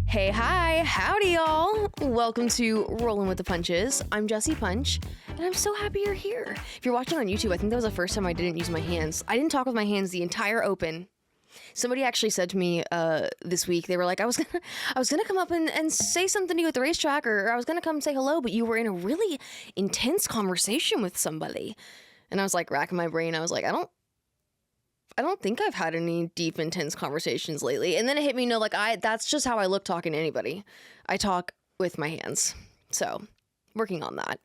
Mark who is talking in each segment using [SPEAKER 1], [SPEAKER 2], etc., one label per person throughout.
[SPEAKER 1] Hey, hi, howdy, y'all. Welcome to Rolling with the Punches. I'm Jessie Punch, and I'm so happy you're here. If you're watching on YouTube, I think that was the first time I didn't use my hands. I didn't talk with my hands the entire open. Somebody actually said to me this week, they were like, I was gonna come up and say something to you at the racetrack, or I was gonna come say hello, but you were in a really intense conversation with somebody. And I was like racking my brain. I was like, I don't think I've had any deep, intense conversations lately. And then it hit me, that's just how I look talking to anybody. I talk with my hands. So, working on that.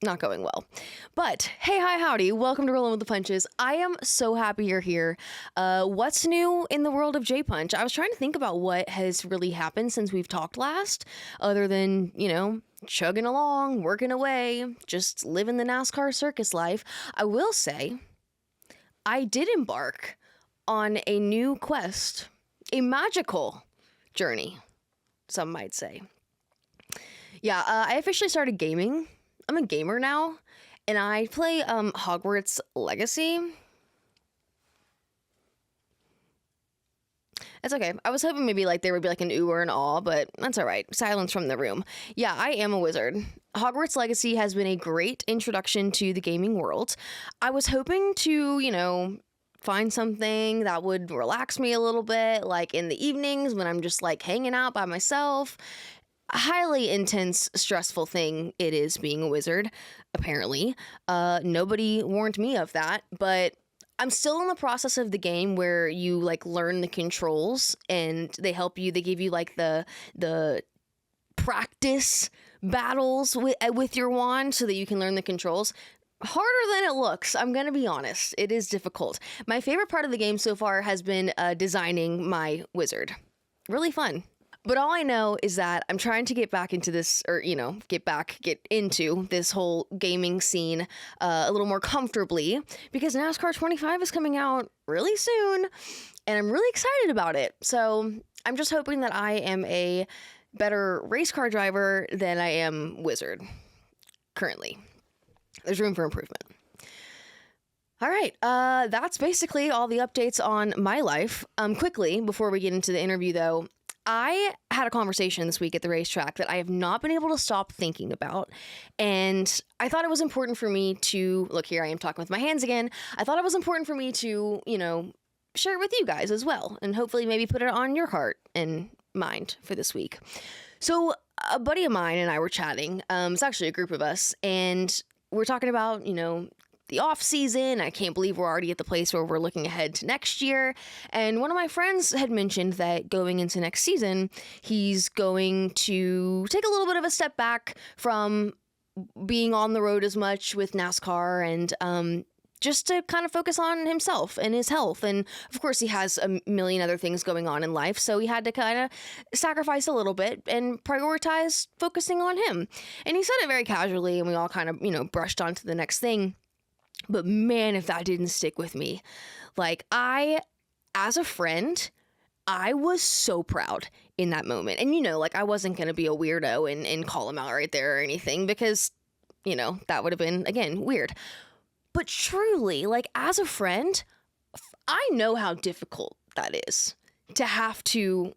[SPEAKER 1] Not going well. But, hey, hi, howdy. Welcome to Rolling with the Punches. I am so happy you're here. What's new in the world of J-Punch? I was trying to think about what has really happened since we've talked last, other than, chugging along, working away, just living the NASCAR circus life. I will say, I did embark on a new quest, a magical journey, some might say. Yeah, I officially started gaming. I'm a gamer now, and I play Hogwarts Legacy. That's okay. I was hoping maybe there would be an ooh or an aw, but that's all right. Silence from the room. Yeah, I am a wizard. Hogwarts Legacy has been a great introduction to the gaming world. I was hoping to, find something that would relax me a little bit, like in the evenings when I'm just hanging out by myself. A highly intense, stressful thing it is being a wizard, apparently. Nobody warned me of that, but I'm still in the process of the game where you learn the controls and they help you. They give you the practice battles with your wand so that you can learn the controls. Harder than it looks. I'm going to be honest. It is difficult. My favorite part of the game so far has been designing my wizard. Really fun. But all I know is that I'm trying to get back into this, or, get into this whole gaming scene a little more comfortably, because NASCAR 25 is coming out really soon, and I'm really excited about it. So I'm just hoping that I am a better race car driver than I am wizard currently. There's room for improvement. All right, that's basically all the updates on my life. Quickly, before we get into the interview, though, I had a conversation this week at the racetrack that I have not been able to stop thinking about, and I thought it was important for me to, look, here I am talking with my hands again, I thought it was important for me to, share it with you guys as well, and hopefully maybe put it on your heart and mind for this week. So, a buddy of mine and I were chatting, it's actually a group of us, and we're talking about, the off season. I can't believe we're already at the place where we're looking ahead to next year. And one of my friends had mentioned that going into next season, he's going to take a little bit of a step back from being on the road as much with NASCAR and just to kind of focus on himself and his health. And of course, he has a million other things going on in life. So he had to kind of sacrifice a little bit and prioritize focusing on him. And he said it very casually, and we all kind of, brushed on to the next thing. But man, if that didn't stick with me, as a friend, I was so proud in that moment. And, I wasn't going to be a weirdo and call him out right there or anything because, that would have been, again, weird. But truly, as a friend, I know how difficult that is to have to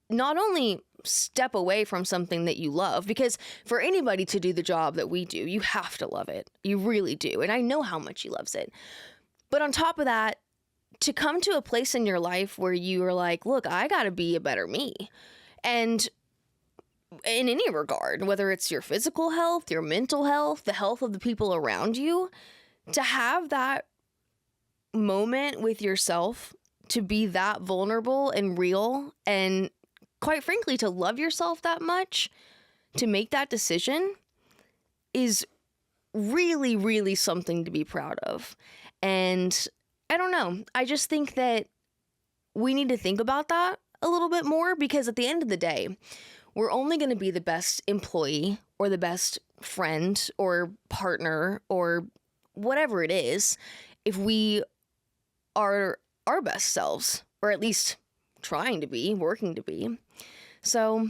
[SPEAKER 1] not only step away from something that you love, because for anybody to do the job that we do, you have to love it. You really do. And I know how much he loves it. But on top of that, to come to a place in your life where you are like, look, I got to be a better me. And in any regard, whether it's your physical health, your mental health, the health of the people around you, to have that moment with yourself, to be that vulnerable and real, and quite frankly, to love yourself that much, to make that decision is really, really something to be proud of. And I don't know. I just think that we need to think about that a little bit more, because at the end of the day, we're only going to be the best employee or the best friend or partner or whatever it is if we are our best selves, or at least trying to be, working to be. So,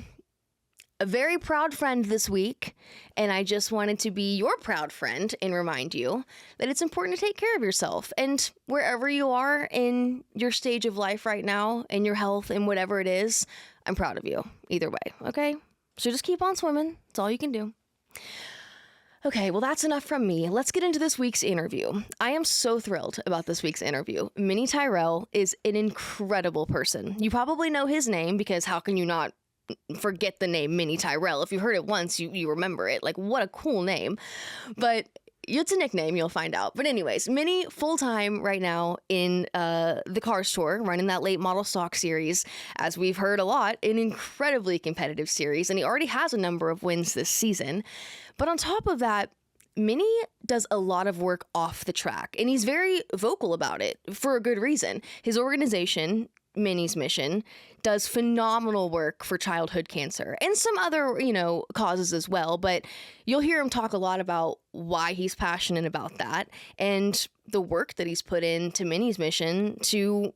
[SPEAKER 1] a very proud friend this week, and I just wanted to be your proud friend and remind you that it's important to take care of yourself. And wherever you are in your stage of life right now, and your health and whatever it is, I'm proud of you either way, okay? So just keep on swimming. That's all you can do. Okay, well, that's enough from me. Let's get into this week's interview. I am so thrilled about this week's interview. Mini Tyrrell is an incredible person. You probably know his name because how can you not forget the name Mini Tyrrell? If you heard it once, you remember it. Like, what a cool name. But it's a nickname, you'll find out. But anyways, Mini full-time right now in the car store, running that late model stock series. As we've heard a lot, an incredibly competitive series, and he already has a number of wins this season. But on top of that, Mini does a lot of work off the track, and he's very vocal about it for a good reason. His organization, Mini's Mission, does phenomenal work for childhood cancer and some other, causes as well. But you'll hear him talk a lot about why he's passionate about that and the work that he's put into Mini's Mission to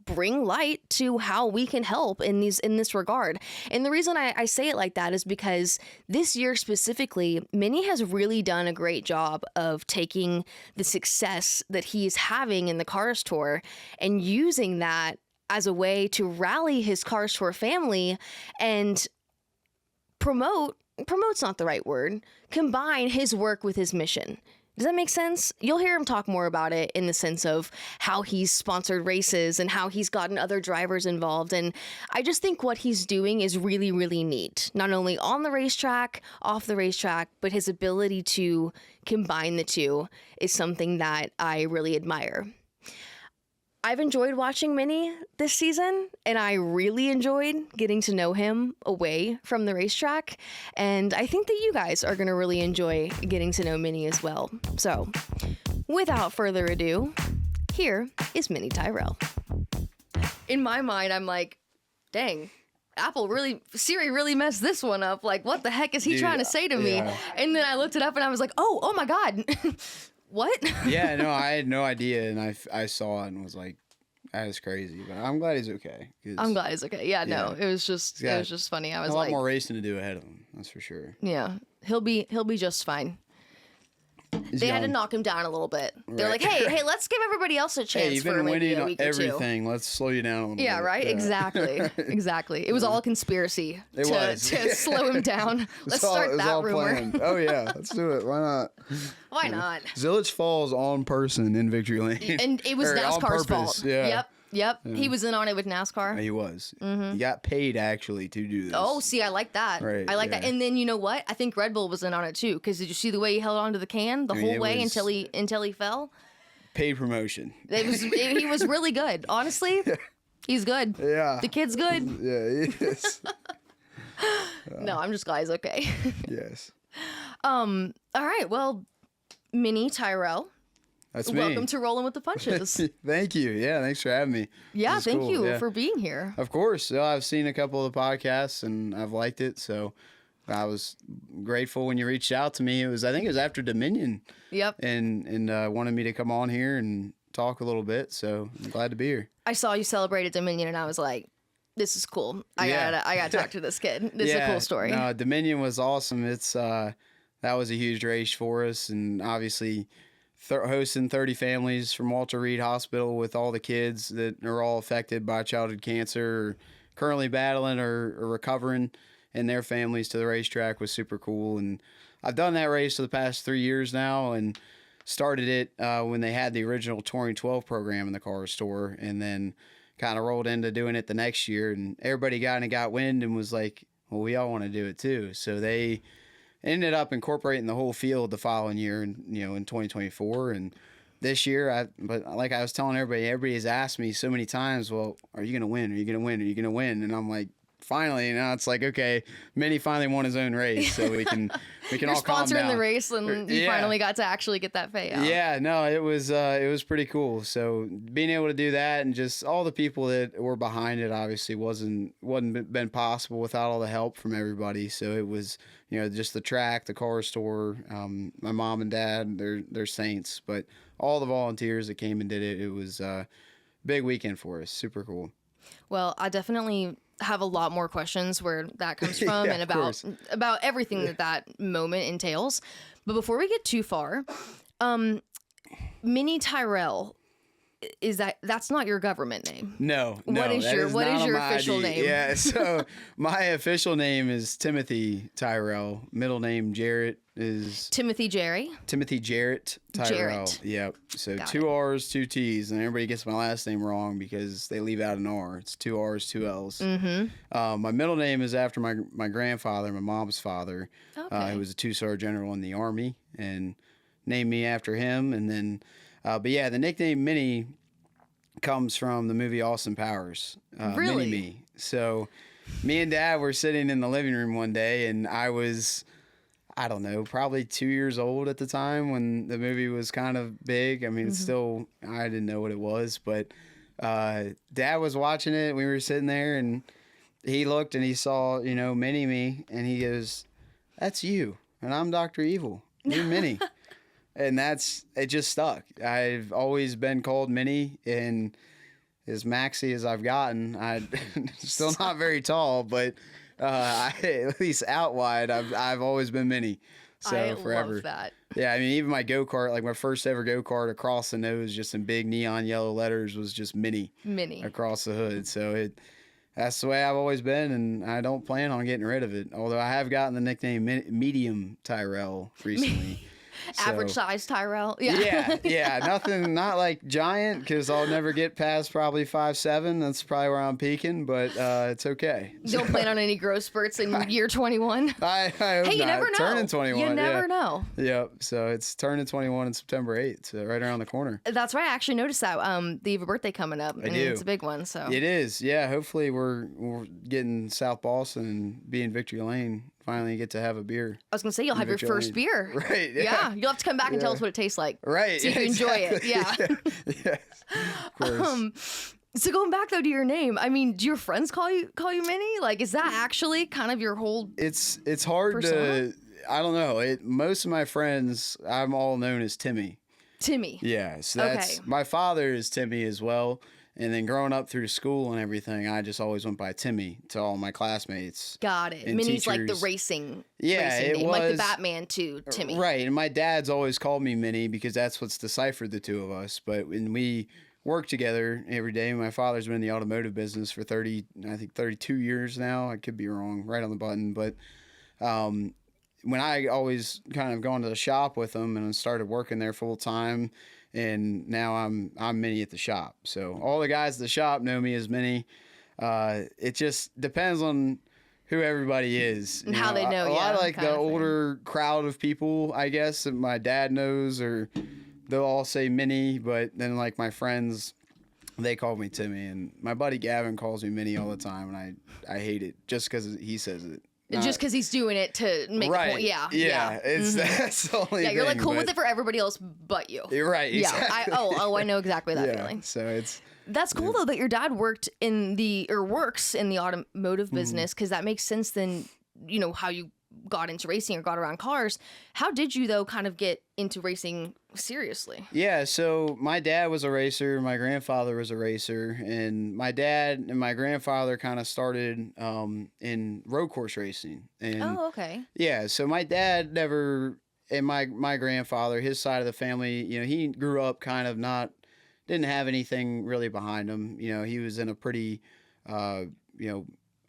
[SPEAKER 1] bring light to how we can help in this regard. And the reason I say it like that is because this year specifically, Mini has really done a great job of taking the success that he's having in the Cars Tour and using that as a way to rally his Cars Tour family and promote's not the right word, combine his work with his mission. Does that make sense? You'll hear him talk more about it in the sense of how he's sponsored races and how he's gotten other drivers involved. And I just think what he's doing is really, really neat. Not only on the racetrack, off the racetrack, but his ability to combine the two is something that I really admire. I've enjoyed watching Mini this season, and I really enjoyed getting to know him away from the racetrack. And I think that you guys are going to really enjoy getting to know Mini as well. So, without further ado, here is Mini Tyrrell. In my mind, I'm like, dang, Siri really messed this one up. Like, what the heck is he trying to say to me? And then I looked it up and I was like, oh my God. What?
[SPEAKER 2] Yeah, no, I had no idea, and I saw it and was like, that is crazy. But I'm glad he's okay.
[SPEAKER 1] I'm glad he's okay. Yeah, no, it was just funny. I was like,
[SPEAKER 2] a lot more racing to do ahead of him. That's for sure.
[SPEAKER 1] Yeah, he'll be just fine. They had to knock him down a little bit. They're like, hey, let's give everybody else a chance.
[SPEAKER 2] Hey, you've
[SPEAKER 1] for
[SPEAKER 2] been
[SPEAKER 1] maybe
[SPEAKER 2] winning
[SPEAKER 1] a week or two.
[SPEAKER 2] everything. Let's slow you down a little bit.
[SPEAKER 1] Yeah, right? Yeah. Exactly. It was all a conspiracy to slow him down. Let's start that rumor.
[SPEAKER 2] Planned. Oh, yeah. Let's do it. Why not?
[SPEAKER 1] Why not?
[SPEAKER 2] Zillage falls on person in victory lane.
[SPEAKER 1] And it was NASCAR's fault.
[SPEAKER 2] Yeah.
[SPEAKER 1] Yep. Yeah. He was in on it with NASCAR.
[SPEAKER 2] He was. Mm-hmm. He got paid, actually, to do this.
[SPEAKER 1] Oh, see, I like that.
[SPEAKER 2] Right,
[SPEAKER 1] I like that. And then, you know what? I think Red Bull was in on it, too. Because did you see the way he held onto the can the whole way until he fell?
[SPEAKER 2] Paid promotion.
[SPEAKER 1] He was really good. Honestly, he's good.
[SPEAKER 2] Yeah.
[SPEAKER 1] The kid's good.
[SPEAKER 2] Yeah, he is.
[SPEAKER 1] No, I'm just glad he's okay.
[SPEAKER 2] Yes.
[SPEAKER 1] All right. Well, Mini Tyrrell.
[SPEAKER 2] That's me.
[SPEAKER 1] Welcome to Rolling with the Punches.
[SPEAKER 2] Thank you. Yeah, thanks for having me.
[SPEAKER 1] Yeah, thank you for being here.
[SPEAKER 2] Of course. I've seen a couple of the podcasts and I've liked it. So I was grateful when you reached out to me. I think it was after Dominion.
[SPEAKER 1] Yep.
[SPEAKER 2] And wanted me to come on here and talk a little bit. So I'm glad to be here.
[SPEAKER 1] I saw you celebrate at Dominion and I was like, this is cool. I gotta talk to this kid. This is a cool story.
[SPEAKER 2] No, Dominion was awesome. It's that was a huge race for us, and obviously hosting 30 families from Walter Reed Hospital with all the kids that are all affected by childhood cancer or currently battling or recovering, and their families to the racetrack was super cool. And I've done that race for the past 3 years now, and started it when they had the original Touring 12 program in the Cars Tour, and then kind of rolled into doing it the next year. And everybody got wind and was like, well, we all want to do it too. So they ended up incorporating the whole field the following year, in 2024. And this year, but like I was telling everybody has asked me so many times, well, are you going to win? Are you going to win? Are you going to win? And I'm like, finally, now it's like, okay, Mini finally won his own race, so we can
[SPEAKER 1] You're
[SPEAKER 2] all calm down.
[SPEAKER 1] Sponsoring the race, and you finally got to actually get that payout.
[SPEAKER 2] Yeah, no, it was pretty cool. So being able to do that, and just all the people that were behind it, obviously wouldn't been possible without all the help from everybody. So it was, just the track, the car store, my mom and dad, they're saints, but all the volunteers that came and did it. It was a big weekend for us. Super cool.
[SPEAKER 1] Well, I definitely have a lot more questions where that comes from and about everything that moment entails. But before we get too far, Mini Tyrrell, that's not your government name?
[SPEAKER 2] No.
[SPEAKER 1] What is
[SPEAKER 2] that
[SPEAKER 1] your
[SPEAKER 2] not on my
[SPEAKER 1] official
[SPEAKER 2] ID.
[SPEAKER 1] name?
[SPEAKER 2] Yeah, so my official name is Timothy Tyrrell. Middle name Jarrett is
[SPEAKER 1] Timothy
[SPEAKER 2] Jarrett Tyrell.
[SPEAKER 1] Jarrett.
[SPEAKER 2] Yep. So
[SPEAKER 1] Got
[SPEAKER 2] 2 R's, 2 T's, and everybody gets my last name wrong because they leave out an R. It's 2 R's, 2 L's. My middle name is after my grandfather, my mom's father, who was a 2-star general in the Army, and named me after him. And then, but yeah, the nickname Mini comes from the movie Austin Powers.
[SPEAKER 1] Really?
[SPEAKER 2] Mini-Me. So me and Dad were sitting in the living room one day, and I was, I don't know, probably 2 years old at the time when the movie was kind of big. I mean, it's still, I didn't know what it was, but Dad was watching it. We were sitting there, and he looked and he saw, Mini-Me, and he goes, "That's you, and I'm Dr. Evil. You're Mini." And it just stuck. I've always been called Mini, and as maxi as I've gotten, I'm still not very tall, but at least out wide, I've always been Mini. So
[SPEAKER 1] I
[SPEAKER 2] forever.
[SPEAKER 1] love that.
[SPEAKER 2] Yeah, I mean, even my go-kart, like my first ever go-kart across the nose, just in big neon yellow letters, was just Mini across the hood. So that's the way I've always been, and I don't plan on getting rid of it. Although I have gotten the nickname Medium Tyrell recently.
[SPEAKER 1] Average size Tyrell. Yeah.
[SPEAKER 2] Yeah. Nothing, not like giant, because I'll never get past probably 5'7". That's probably where I'm peaking, but it's okay.
[SPEAKER 1] Don't plan on any growth spurts in year 21.
[SPEAKER 2] I hope
[SPEAKER 1] you
[SPEAKER 2] not.
[SPEAKER 1] never know.
[SPEAKER 2] Turning 21.
[SPEAKER 1] You never know.
[SPEAKER 2] Yep. So it's turning 21 on September 8th, so right around the corner.
[SPEAKER 1] That's right. I actually noticed that. You have a birthday coming up.
[SPEAKER 2] I do.
[SPEAKER 1] It's a big one. So
[SPEAKER 2] it is. Yeah. Hopefully we're getting South Boston and being Victory Lane. Finally get to have a beer.
[SPEAKER 1] I was going to say, you'll have your first beer.
[SPEAKER 2] Right.
[SPEAKER 1] Yeah. You'll have to come back and tell us what it tastes like.
[SPEAKER 2] Right.
[SPEAKER 1] So you can enjoy it. Yeah.
[SPEAKER 2] Yes, of course.
[SPEAKER 1] So going back though to your name, I mean, do your friends call you Mini? Like, is that actually kind of your whole
[SPEAKER 2] It's hard
[SPEAKER 1] persona?
[SPEAKER 2] I don't know. Most of my friends, I'm all known as Timmy.
[SPEAKER 1] Timmy?
[SPEAKER 2] Yeah. So that's, my father is Timmy as well. And then growing up through school and everything, I just always went by Timmy to all my classmates.
[SPEAKER 1] Got it. Mini's like the racing.
[SPEAKER 2] Yeah,
[SPEAKER 1] racing
[SPEAKER 2] it
[SPEAKER 1] name.
[SPEAKER 2] was
[SPEAKER 1] like the Batman to Timmy.
[SPEAKER 2] Right, and my dad's always called me Mini because that's what's deciphered the two of us. But when we work together every day, my father's been in the automotive business for 32 years now. I could be wrong, right on the button. But when I always kind of gone to the shop with him and started working there full time. And now I'm Mini at the shop. So all the guys at the shop know me as Mini. It just depends on who everybody is.
[SPEAKER 1] And how they know
[SPEAKER 2] a
[SPEAKER 1] you.
[SPEAKER 2] lot of like the
[SPEAKER 1] of
[SPEAKER 2] older crowd of people, I guess, that my dad knows, or they'll all say Mini. But then like my friends, they call me Timmy. And my buddy Gavin calls me Mini all the time. And I hate it just because he says it.
[SPEAKER 1] Just because he's doing it to make a point. Yeah.
[SPEAKER 2] It's that's the only
[SPEAKER 1] Yeah, you're like
[SPEAKER 2] thing,
[SPEAKER 1] cool
[SPEAKER 2] but-
[SPEAKER 1] with it for everybody else but you.
[SPEAKER 2] You're right. Exactly.
[SPEAKER 1] Yeah. I know exactly that feeling.
[SPEAKER 2] So
[SPEAKER 1] That's cool though that your dad works in the automotive business, because that makes sense then, how you got into racing or got around cars. How did you though kind of get into racing seriously?
[SPEAKER 2] Yeah, so my dad was a racer, my grandfather was a racer, and my dad and my grandfather kind of started in road course racing. And
[SPEAKER 1] Oh, okay.
[SPEAKER 2] yeah, so my dad never, and my grandfather, his side of the family, he grew up kind of didn't have anything really behind him. He was in a pretty,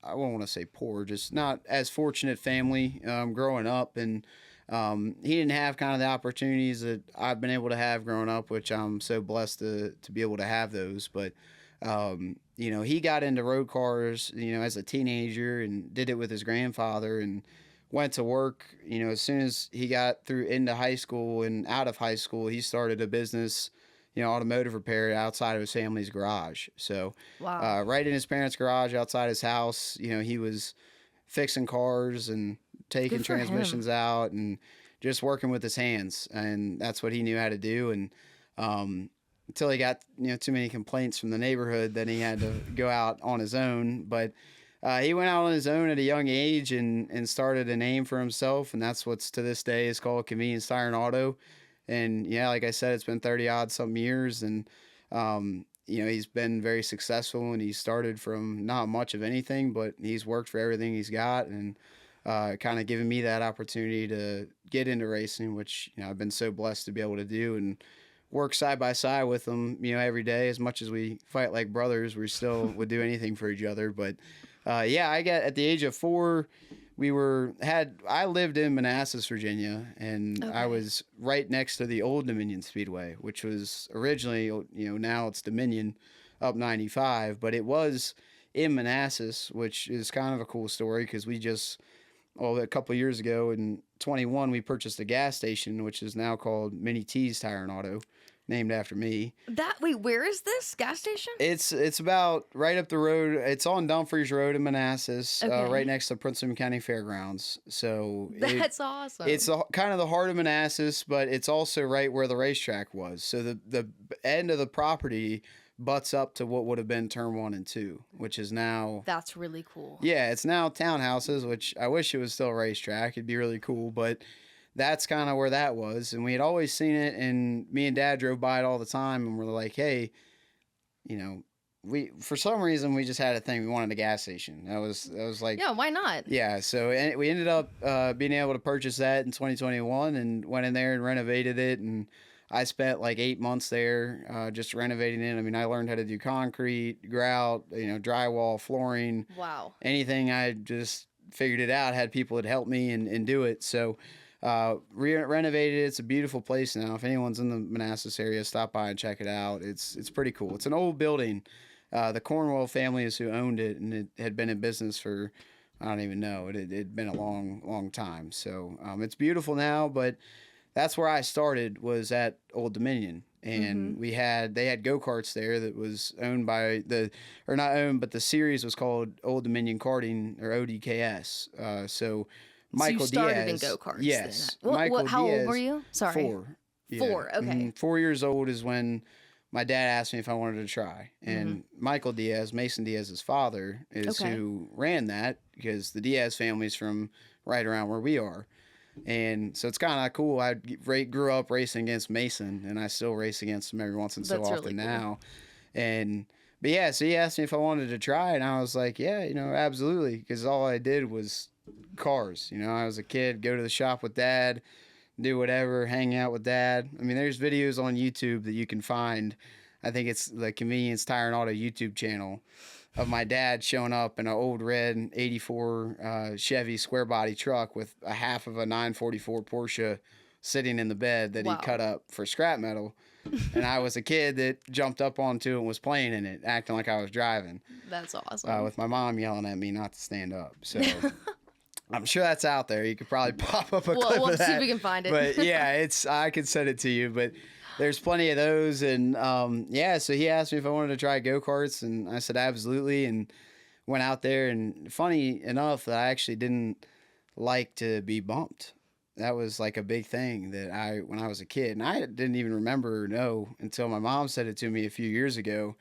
[SPEAKER 2] I won't want to say poor, just not as fortunate family growing up. And he didn't have kind of the opportunities that I've been able to have growing up, which I'm so blessed to be able to have those. But, he got into road cars, as a teenager, and did it with his grandfather, and went to work. As soon as he got through into high school and out of high school, he started a business, automotive repair outside of his family's garage. So
[SPEAKER 1] Wow.
[SPEAKER 2] right in his parents' garage outside his house, he was fixing cars and taking
[SPEAKER 1] Good for him.
[SPEAKER 2] transmissions out and just working with his hands. And that's what he knew how to do. And until he got too many complaints from the neighborhood, then he had to go out on his own. But he went out on his own at a young age and started a name for himself. And that's what's to this day is called Convenience Tire and Auto. And yeah, like I said, it's been 30 odd some years, and he's been very successful, and he started from not much of anything, but he's worked for everything he's got, and kind of given me that opportunity to get into racing, which I've been so blessed to be able to do. And work side by side with them, every day. As much as we fight like brothers, we still would do anything for each other. But yeah, I got at the age of 4. I lived in Manassas, Virginia, and I
[SPEAKER 1] Okay.
[SPEAKER 2] was right next to the old Dominion Speedway, which was originally, now it's Dominion up 95, but it was in Manassas, which is kind of a cool story because a couple of years ago in 21, we purchased a gas station, which is now called Mini T's Tire and Auto, named after me.
[SPEAKER 1] Wait, where is this gas station?
[SPEAKER 2] It's about right up the road. It's on Dumfries Road in Manassas,
[SPEAKER 1] Okay.
[SPEAKER 2] right next to Prince William County Fairgrounds. So
[SPEAKER 1] That's awesome.
[SPEAKER 2] it's kind of the heart of Manassas, but it's also right where the racetrack was. So the end of the property butts up to what would have been Turn 1 and 2, which is now...
[SPEAKER 1] That's really cool.
[SPEAKER 2] Yeah, it's now townhouses, which I wish it was still a racetrack. It'd be really cool, but that's kind of where that was. And we had always seen it, and me and Dad drove by it all the time, and we're like, hey, for some reason we just had a thing. We wanted a gas station. That was like...
[SPEAKER 1] Yeah, why not?
[SPEAKER 2] Yeah, so we ended up being able to purchase that in 2021 and went in there and renovated it, and I spent like 8 months there just renovating it. I mean, I learned how to do concrete, grout, drywall, flooring.
[SPEAKER 1] Wow.
[SPEAKER 2] Anything. I just figured it out, had people that helped me and do it. So renovated it. It's a beautiful place now. If anyone's in the Manassas area, stop by and check it out. It's pretty cool. It's an old building. The Cornwell family is who owned it, and it had been in business for, I don't even know, it had been a long, long time. So it's beautiful now, but that's where I started, was at Old Dominion. And they had go-karts there that was owned by not owned, but the series was called Old Dominion Karting, or ODKS. So Michael
[SPEAKER 1] you started
[SPEAKER 2] Diaz.
[SPEAKER 1] in go-karts.
[SPEAKER 2] Yes.
[SPEAKER 1] Then.
[SPEAKER 2] Michael
[SPEAKER 1] how
[SPEAKER 2] Diaz,
[SPEAKER 1] old were you? Sorry.
[SPEAKER 2] 4. Yeah.
[SPEAKER 1] 4, okay.
[SPEAKER 2] 4 years old is when my dad asked me if I wanted to try. And Michael Diaz, Mason Diaz's father, is who ran that, because the Diaz family's from right around where we are. And so it's kind of cool. I grew up racing against Mason, and I still race against him every once in so often now. But yeah, so he asked me if I wanted to try, and I was like, yeah, absolutely, because all I did was cars. I was a kid, go to the shop with Dad, do whatever, hang out with Dad. I mean, there's videos on YouTube that you can find. I think it's the Convenience Tire and Auto YouTube channel, of my dad showing up in an old red 84 Chevy square body truck with a half of a 944 Porsche sitting in the bed that he cut up for scrap metal. And I was a kid that jumped up onto it and was playing in it, acting like I was driving.
[SPEAKER 1] That's awesome.
[SPEAKER 2] With my mom yelling at me not to stand up. So I'm sure that's out there. You could probably pop up a clip
[SPEAKER 1] we'll
[SPEAKER 2] of that.
[SPEAKER 1] See if we can find it.
[SPEAKER 2] But yeah, I could send it to you. But there's plenty of those. And so he asked me if I wanted to try go-karts, and I said absolutely, and went out there. And funny enough, that I actually didn't like to be bumped. That was like a big thing when I was a kid, and I didn't even remember or know until my mom said it to me a few years ago,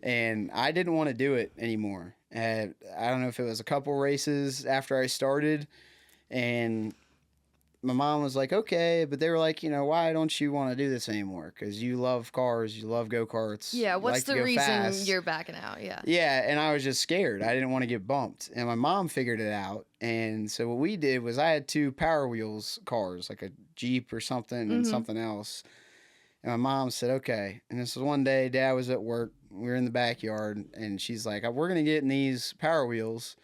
[SPEAKER 2] and I didn't want to do it anymore. I don't know if it was a couple races after I started, and my mom was like, okay, but they were like, why don't you want to do this anymore? Because you love cars, you love go-karts.
[SPEAKER 1] Yeah, what's the reason
[SPEAKER 2] fast.
[SPEAKER 1] you're backing out? Yeah.
[SPEAKER 2] Yeah, and I was just scared. I didn't want to get bumped. And my mom figured it out. And so what we did was I had 2 Power Wheels cars, like a Jeep or something and something else. And my mom said, okay. And this was one day, Dad was at work. We were in the backyard, and she's like, we're going to get in these Power Wheels.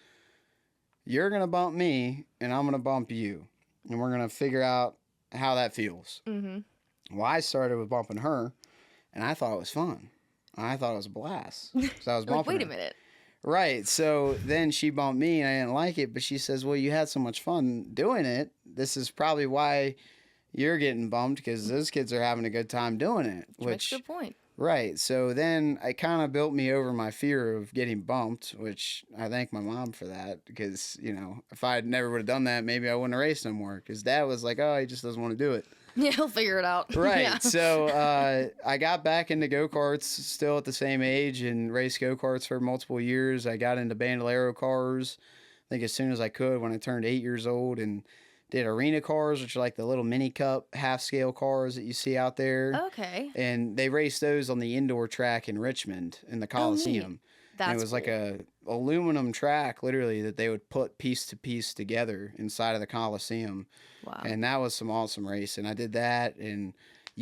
[SPEAKER 2] You're going to bump me, and I'm going to bump you. And we're going to figure out how that feels. Well, I started with bumping her, and I thought it was fun. I thought it was a blast. So I was bumping
[SPEAKER 1] Wait
[SPEAKER 2] her.
[SPEAKER 1] a minute.
[SPEAKER 2] Right. So then she bumped me, and I didn't like it. But she says, well, you had so much fun doing it. This is probably why you're getting bumped, because those kids are having a good time doing it.
[SPEAKER 1] Which makes a good point.
[SPEAKER 2] Right. So then it kind of built me over my fear of getting bumped, which I thank my mom for that, because, if I never would have done that, maybe I wouldn't have raced no more, because Dad was like, oh, he just doesn't want to do it.
[SPEAKER 1] Yeah, he'll figure it out.
[SPEAKER 2] Right.
[SPEAKER 1] Yeah.
[SPEAKER 2] So I got back into go-karts still at the same age and raced go-karts for multiple years. I got into Bandolero cars, I think as soon as I could, when I turned 8 years old, and did arena cars, which are like the little mini cup half-scale cars that you see out there.
[SPEAKER 1] Okay.
[SPEAKER 2] And they raced those on the indoor track in Richmond in the Coliseum.
[SPEAKER 1] That's
[SPEAKER 2] and it was
[SPEAKER 1] cool.
[SPEAKER 2] like a aluminum track, literally, that they would put piece to piece together inside of the Coliseum.
[SPEAKER 1] Wow.
[SPEAKER 2] And that was some awesome racing. I did that, and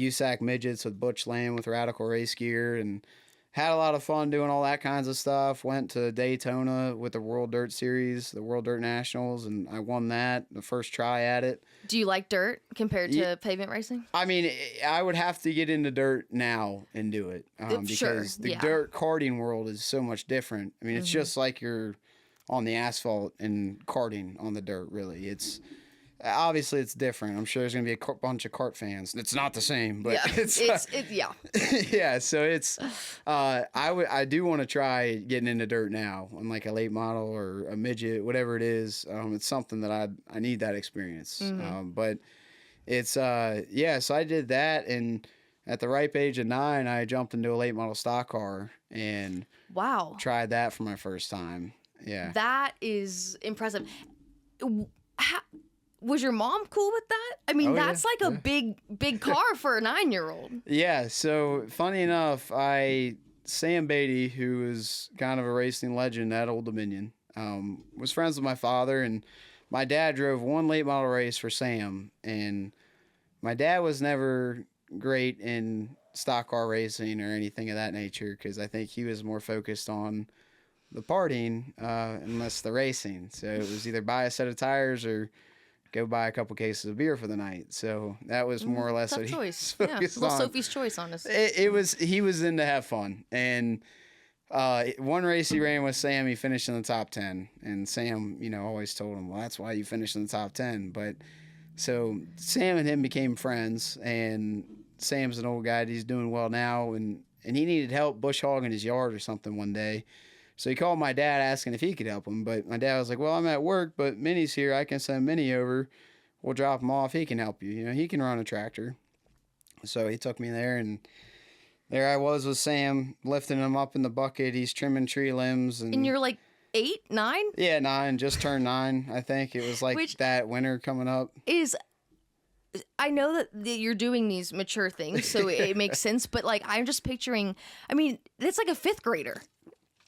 [SPEAKER 2] USAC midgets with Butch Lamb with Radical Race Gear, and had a lot of fun doing all that kinds of stuff. Went to Daytona with the World Dirt Series, the World Dirt Nationals, and I won that the first try at it.
[SPEAKER 1] Do you like dirt compared to pavement racing?
[SPEAKER 2] I mean, I would have to get into dirt now and do it because the dirt karting world is so much different. I mean, it's just like you're on the asphalt and karting on the dirt, really. It's obviously it's different. I'm sure there's going to be a bunch of kart fans. It's not the same, but
[SPEAKER 1] yeah.
[SPEAKER 2] yeah, so it's I do want to try getting into dirt now on like a late model or a midget, whatever it is. It's something that I need that experience. But it's so I did that, and at the ripe age of 9, I jumped into a late model stock car and tried that for my first time. Yeah.
[SPEAKER 1] That is impressive. Was your mom cool with that? I mean, that's like a big car for a 9-year-old.
[SPEAKER 2] Yeah. So funny enough, Sam Beatty, who is kind of a racing legend at Old Dominion, was friends with my father, and my dad drove one late model race for Sam, and my dad was never great in stock car racing or anything of that nature because I think he was more focused on the partying and less the racing. So it was either buy a set of tires or go buy a couple cases of beer for the night. So that was more or less
[SPEAKER 1] tough
[SPEAKER 2] what he
[SPEAKER 1] choice.
[SPEAKER 2] was focused
[SPEAKER 1] Little
[SPEAKER 2] on.
[SPEAKER 1] Sophie's choice, honestly.
[SPEAKER 2] He was in to have fun. And one race he ran with Sam, he finished in the top 10. And Sam, always told him, well, that's why you finished in the top 10. But so Sam and him became friends, and Sam's an old guy. He's doing well now, and he needed help bush hogging his yard or something one day. So he called my dad asking if he could help him. But my dad was like, well, I'm at work, but Minnie's here. I can send Minnie over. We'll drop him off. He can help you. He can run a tractor. So he took me there, and there I was with Sam, lifting him up in the bucket. He's trimming tree limbs. And
[SPEAKER 1] you're like 8, 9?
[SPEAKER 2] Yeah, 9. Just turned 9, I think. It was like that winter coming up.
[SPEAKER 1] I know that you're doing these mature things, so it makes sense. But like, I'm just picturing, I mean, it's like a 5th grader.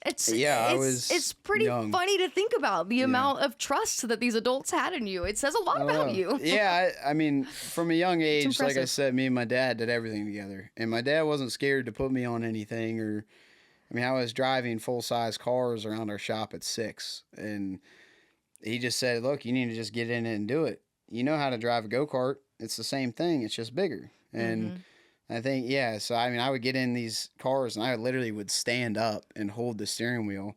[SPEAKER 1] It's pretty funny to think about the amount of trust that these adults had in you. It says a lot about you.
[SPEAKER 2] Yeah, I mean, from a young age, like I said, me and my dad did everything together. And my dad wasn't scared to put me on anything. I was driving full-size cars around our shop at 6. And he just said, look, you need to just get in it and do it. You know how to drive a go-kart. It's the same thing. It's just bigger. And I think, so I would get in these cars and I literally would stand up and hold the steering wheel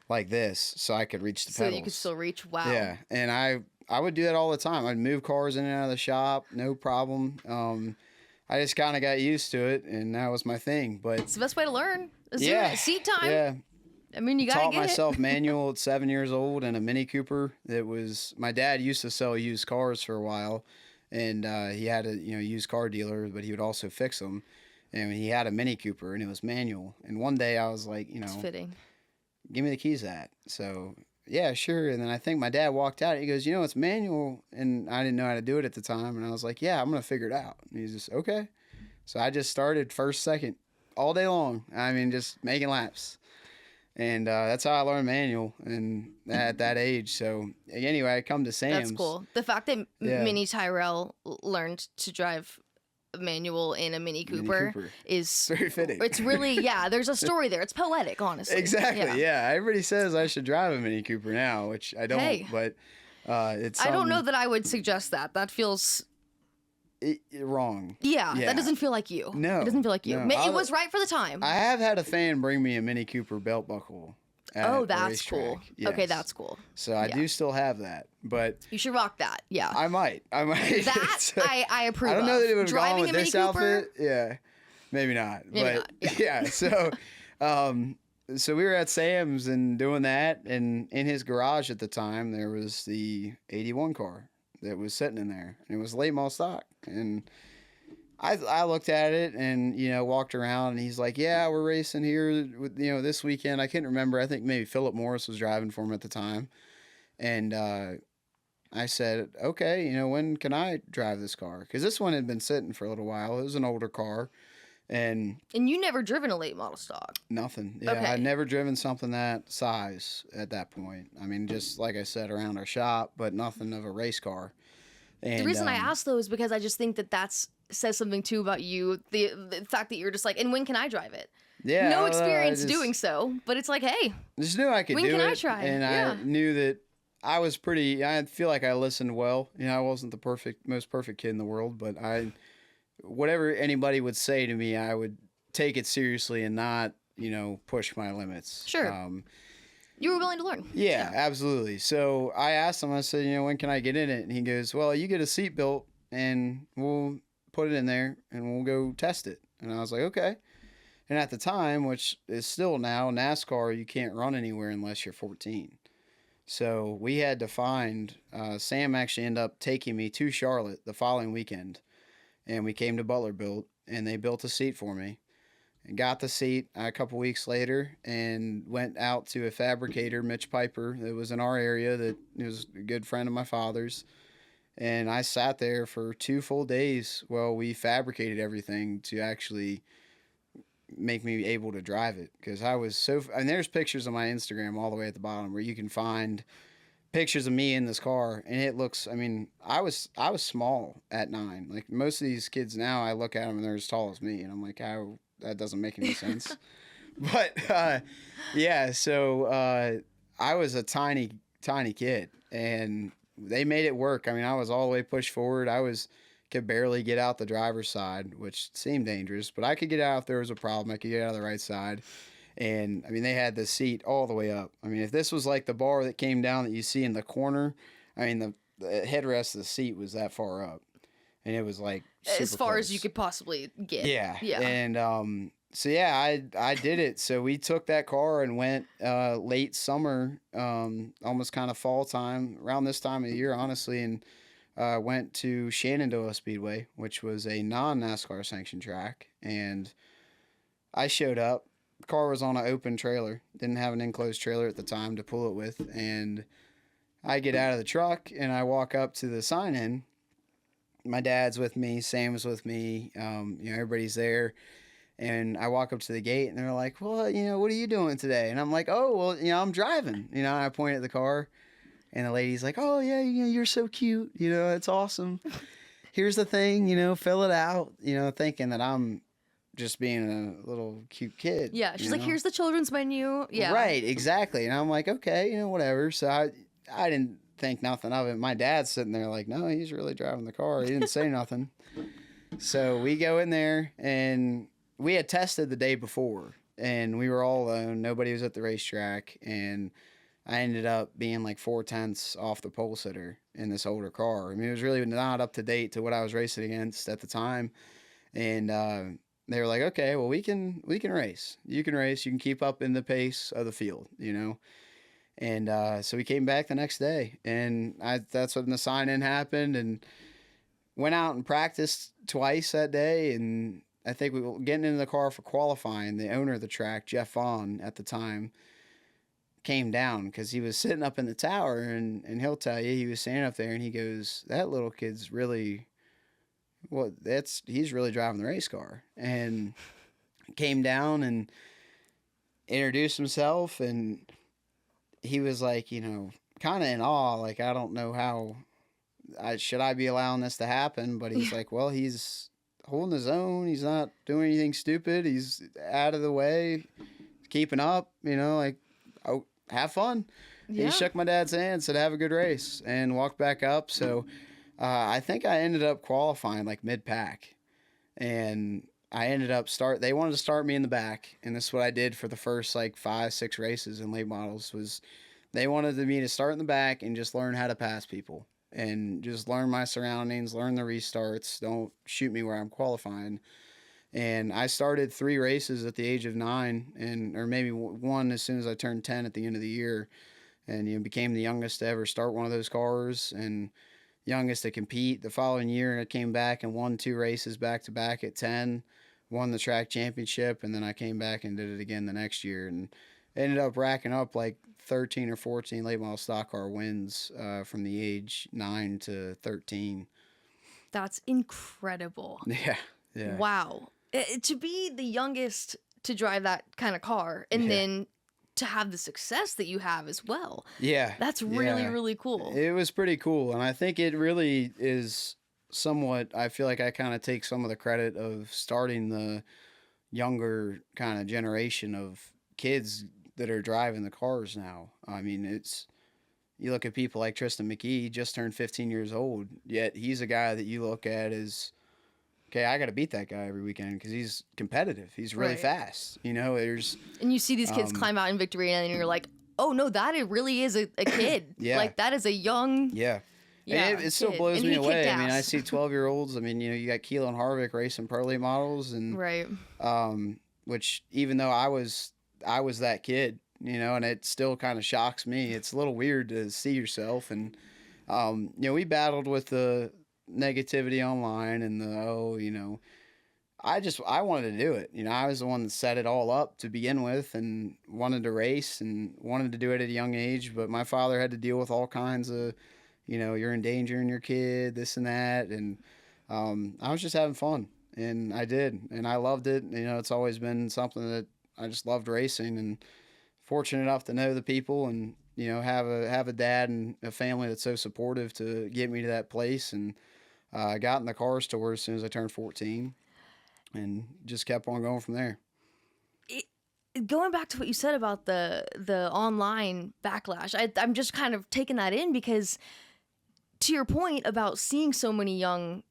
[SPEAKER 2] like this so I could reach the pedals.
[SPEAKER 1] So you could still reach, wow.
[SPEAKER 2] Yeah, and I would do that all the time. I'd move cars in and out of the shop, no problem. I just kind of got used to it, and that was my thing. But
[SPEAKER 1] it's the best way to learn. Seat time.
[SPEAKER 2] Yeah.
[SPEAKER 1] I mean, you got to get
[SPEAKER 2] taught myself manual at 7 years old in a Mini Cooper. My dad used to sell used cars for a while. And he had a used car dealer, but he would also fix them. And he had a Mini Cooper, and it was manual. And one day I was like,
[SPEAKER 1] it's fitting.
[SPEAKER 2] Give me the keys to that. So yeah, sure. And then I think my dad walked out. He goes, it's manual, and I didn't know how to do it at the time. And I was like, yeah, I'm gonna figure it out. And he's just okay. So I just started first, second, all day long. Just making laps. And that's how I learned manual, and at that age. So anyway, I come to Sam's.
[SPEAKER 1] That's cool. The fact that Mini Tyrrell learned to drive manual in a Mini Cooper is
[SPEAKER 2] very fitting.
[SPEAKER 1] It's really, there's a story there. It's poetic, honestly.
[SPEAKER 2] Exactly. Yeah. Everybody says I should drive a Mini Cooper now, which I don't. But it's.
[SPEAKER 1] I don't know that I would suggest that. That feels.
[SPEAKER 2] Wrong.
[SPEAKER 1] Yeah, that doesn't feel like you.
[SPEAKER 2] No.
[SPEAKER 1] It doesn't feel like you.
[SPEAKER 2] No.
[SPEAKER 1] It was right for the time.
[SPEAKER 2] I have had a fan bring me a Mini Cooper belt buckle.
[SPEAKER 1] That's cool.
[SPEAKER 2] Yes.
[SPEAKER 1] Okay, that's cool.
[SPEAKER 2] So I do still have that, but
[SPEAKER 1] you should rock that. Yeah,
[SPEAKER 2] I might.
[SPEAKER 1] That I approve.
[SPEAKER 2] I don't know that it would have gone with this
[SPEAKER 1] Cooper,
[SPEAKER 2] outfit. Yeah, maybe not.
[SPEAKER 1] Maybe
[SPEAKER 2] but
[SPEAKER 1] not. Yeah.
[SPEAKER 2] So, so we were at Sam's and doing that, and in his garage at the time there was the '81 car that was sitting in there, and it was late model stock, and I looked at it and, walked around, and he's like, yeah, we're racing here with, this weekend. I can't remember. I think maybe Philip Morris was driving for him at the time. And I said, okay, when can I drive this car? Because this one had been sitting for a little while. It was an older car. And
[SPEAKER 1] you never driven a late model stock?
[SPEAKER 2] Nothing. Yeah,
[SPEAKER 1] okay.
[SPEAKER 2] I'd never driven something that size at that point. Just like I said, around our shop, but nothing of a race car. And
[SPEAKER 1] the reason I asked though is because I just think that says something too about you. The fact that you're just like, and when can I drive it?
[SPEAKER 2] yeah,
[SPEAKER 1] No
[SPEAKER 2] I don't know,
[SPEAKER 1] experience doing so, but it's like, hey,
[SPEAKER 2] just knew I could
[SPEAKER 1] when
[SPEAKER 2] do
[SPEAKER 1] can
[SPEAKER 2] it.
[SPEAKER 1] I try?
[SPEAKER 2] And
[SPEAKER 1] Yeah.
[SPEAKER 2] I knew that I feel like I listened well. You know, I wasn't the most perfect kid in the world, but whatever anybody would say to me, I would take it seriously and not, push my limits.
[SPEAKER 1] Sure. You were willing to learn.
[SPEAKER 2] Yeah, absolutely. So I asked him, I said, when can I get in it? And he goes, well, you get a seat built and we'll put it in there and we'll go test it. And I was like, okay. And at the time, which is still now, NASCAR, you can't run anywhere unless you're 14. So we had to find, Sam actually ended up taking me to Charlotte the following weekend. And we came to Butler Built, and they built a seat for me. And got the seat a couple weeks later and went out to a fabricator, Mitch Piper, that was in our area, that was a good friend of my father's. And I sat there for 2 full days while we fabricated everything to actually make me able to drive it. Because I was and there's pictures on my Instagram all the way at the bottom where you can find pictures of me in this car, and it looks, I was small at 9. Like most of these kids now, I look at them and they're as tall as me, and I'm like, how, that doesn't make any sense. But yeah, so I was a tiny kid, and they made it work. I was all the way pushed forward. Could barely get out the driver's side, which seemed dangerous, but I could get out if there was a problem. I could get out of the right side. And they had the seat all the way up. If this was like the bar that came down that you see in the corner, the headrest of the seat was that far up, and it was like
[SPEAKER 1] as far
[SPEAKER 2] close.
[SPEAKER 1] as you could possibly get.
[SPEAKER 2] Yeah.
[SPEAKER 1] Yeah.
[SPEAKER 2] And so yeah, I did it. So we took that car and went late summer, almost kind of fall time, around this time of the year, honestly, and went to Shenandoah Speedway, which was a non-NASCAR sanctioned track, and I showed up. The car was on an open trailer, didn't have an enclosed trailer at the time to pull it with, and I get out of the truck and I walk up to the sign-in. My dad's with me, Sam's with me, everybody's there, and I walk up to the gate and they're like, well, what are you doing today? And I'm like, oh, well, I'm driving, I point at the car, and the lady's like, oh yeah, you're so cute, it's awesome. Here's the thing, fill it out, thinking that I'm just being a little cute kid.
[SPEAKER 1] Yeah, she's like, here's the children's menu. Yeah.
[SPEAKER 2] Right, exactly. And I'm like, okay, whatever. So I didn't think nothing of it. My dad's sitting there like, no, he's really driving the car. He didn't say nothing. So we go in there, and we had tested the day before, and we were all alone. Nobody was at the racetrack, and I ended up being like 4/10 off the pole sitter in this older car. It was really not up to date to what I was racing against at the time. And they were like, okay, well, we can race. You can race. You can keep up in the pace of the field, And so we came back the next day, and that's when the sign-in happened, and went out and practiced twice that day. And I think we were getting into the car for qualifying. The owner of the track, Jeff Vaughn, at the time, came down because he was sitting up in the tower, and he'll tell you, he was standing up there, and he goes, that little kid's really... well, he's really driving the race car. And came down and introduced himself, and he was like, kind of in awe, like, I don't know how, should I be allowing this to happen? But he's like, well, he's holding his own. He's not doing anything stupid. He's out of the way, keeping up, like, oh, have fun. Yeah. He shook my dad's hand, said, have a good race, and walked back up. So I think I ended up qualifying like mid-pack, and I ended up they wanted to start me in the back, and this is what I did for the first like 5-6 races in late models. Was they wanted me to start in the back and just learn how to pass people and just learn my surroundings, learn the restarts, don't shoot me where I'm qualifying. And I started 3 races at the age of 9, or maybe 1 as soon as I turned 10 at the end of the year, and became the youngest to ever start one of those cars, and youngest to compete. The following year, I came back and won 2 races back to back at 10, won the track championship, and then I came back and did it again the next year, and ended up racking up like 13 or 14 late model stock car wins from the age 9 to 13.
[SPEAKER 1] That's incredible.
[SPEAKER 2] Yeah.
[SPEAKER 1] Wow. To be the youngest to drive that kind of car, and then to have the success that you have as well.
[SPEAKER 2] Yeah.
[SPEAKER 1] That's really, really cool.
[SPEAKER 2] It was pretty cool. And I think it really is somewhat, I feel like I kind of take some of the credit of starting the younger kind of generation of kids that are driving the cars now. I mean, you look at people like Tristan McKee, he just turned 15 years old, yet he's a guy that you look at as, okay, I got to beat that guy every weekend because he's competitive. He's really fast. You know,
[SPEAKER 1] and you see these kids climb out in victory, and you're like, oh no, that it really is a kid.
[SPEAKER 2] Yeah.
[SPEAKER 1] Like that is a young.
[SPEAKER 2] Yeah. It still blows me away. I mean, I see 12-year-olds. I mean, you got Keelan Harvick racing Pearly models, and which even though I was that kid, and it still kind of shocks me. It's a little weird to see yourself, and we battled with the negativity online and I wanted to do it. I was the one that set it all up to begin with and wanted to race and wanted to do it at a young age, but my father had to deal with all kinds of, you're endangering your kid, this and that. And I was just having fun, and I did, and I loved it. It's always been something that I just loved racing, and fortunate enough to know the people and, have a dad and a family that's so supportive to get me to that place. And I got in the car store as soon as I turned 14 and just kept on going from there.
[SPEAKER 1] Going back to what you said about the online backlash, I'm just kind of taking that in because to your point about seeing so many young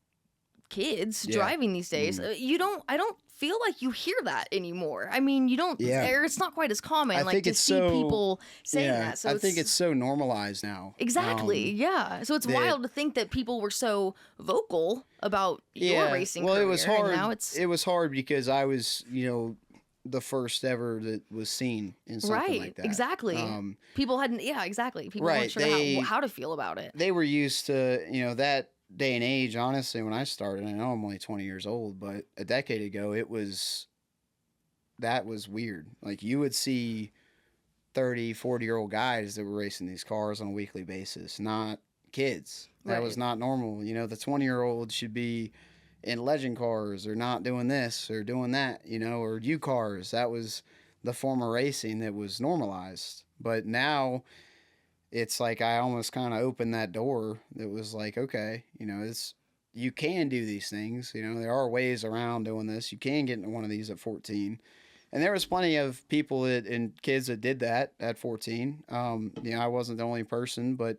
[SPEAKER 1] kids driving these days, I don't feel like you hear that anymore. I mean, you don't, or it's not quite as common to see people saying that. So
[SPEAKER 2] I think it's so normalized now.
[SPEAKER 1] Exactly. So it's wild to think that people were so vocal about your racing career.
[SPEAKER 2] Well, it was hard.
[SPEAKER 1] And now
[SPEAKER 2] it was hard because I was, the first ever that was seen in something like that.
[SPEAKER 1] Exactly. People hadn't, exactly. People weren't sure how to feel about it.
[SPEAKER 2] They were used to, that day and age, honestly, when I started, I know I'm only 20 years old, but a decade ago, that was weird. Like, you would see 30, 40-year-old guys that were racing these cars on a weekly basis, not kids. That was not normal. The 20-year-old should be in legend cars or not doing this or doing that, or U cars. That was the form of racing that was normalized. But now it's like I almost kind of opened that door that was like, okay, you can do these things. There are ways around doing this. You can get into one of these at 14. And there was plenty of people and kids that did that at 14. I wasn't the only person, but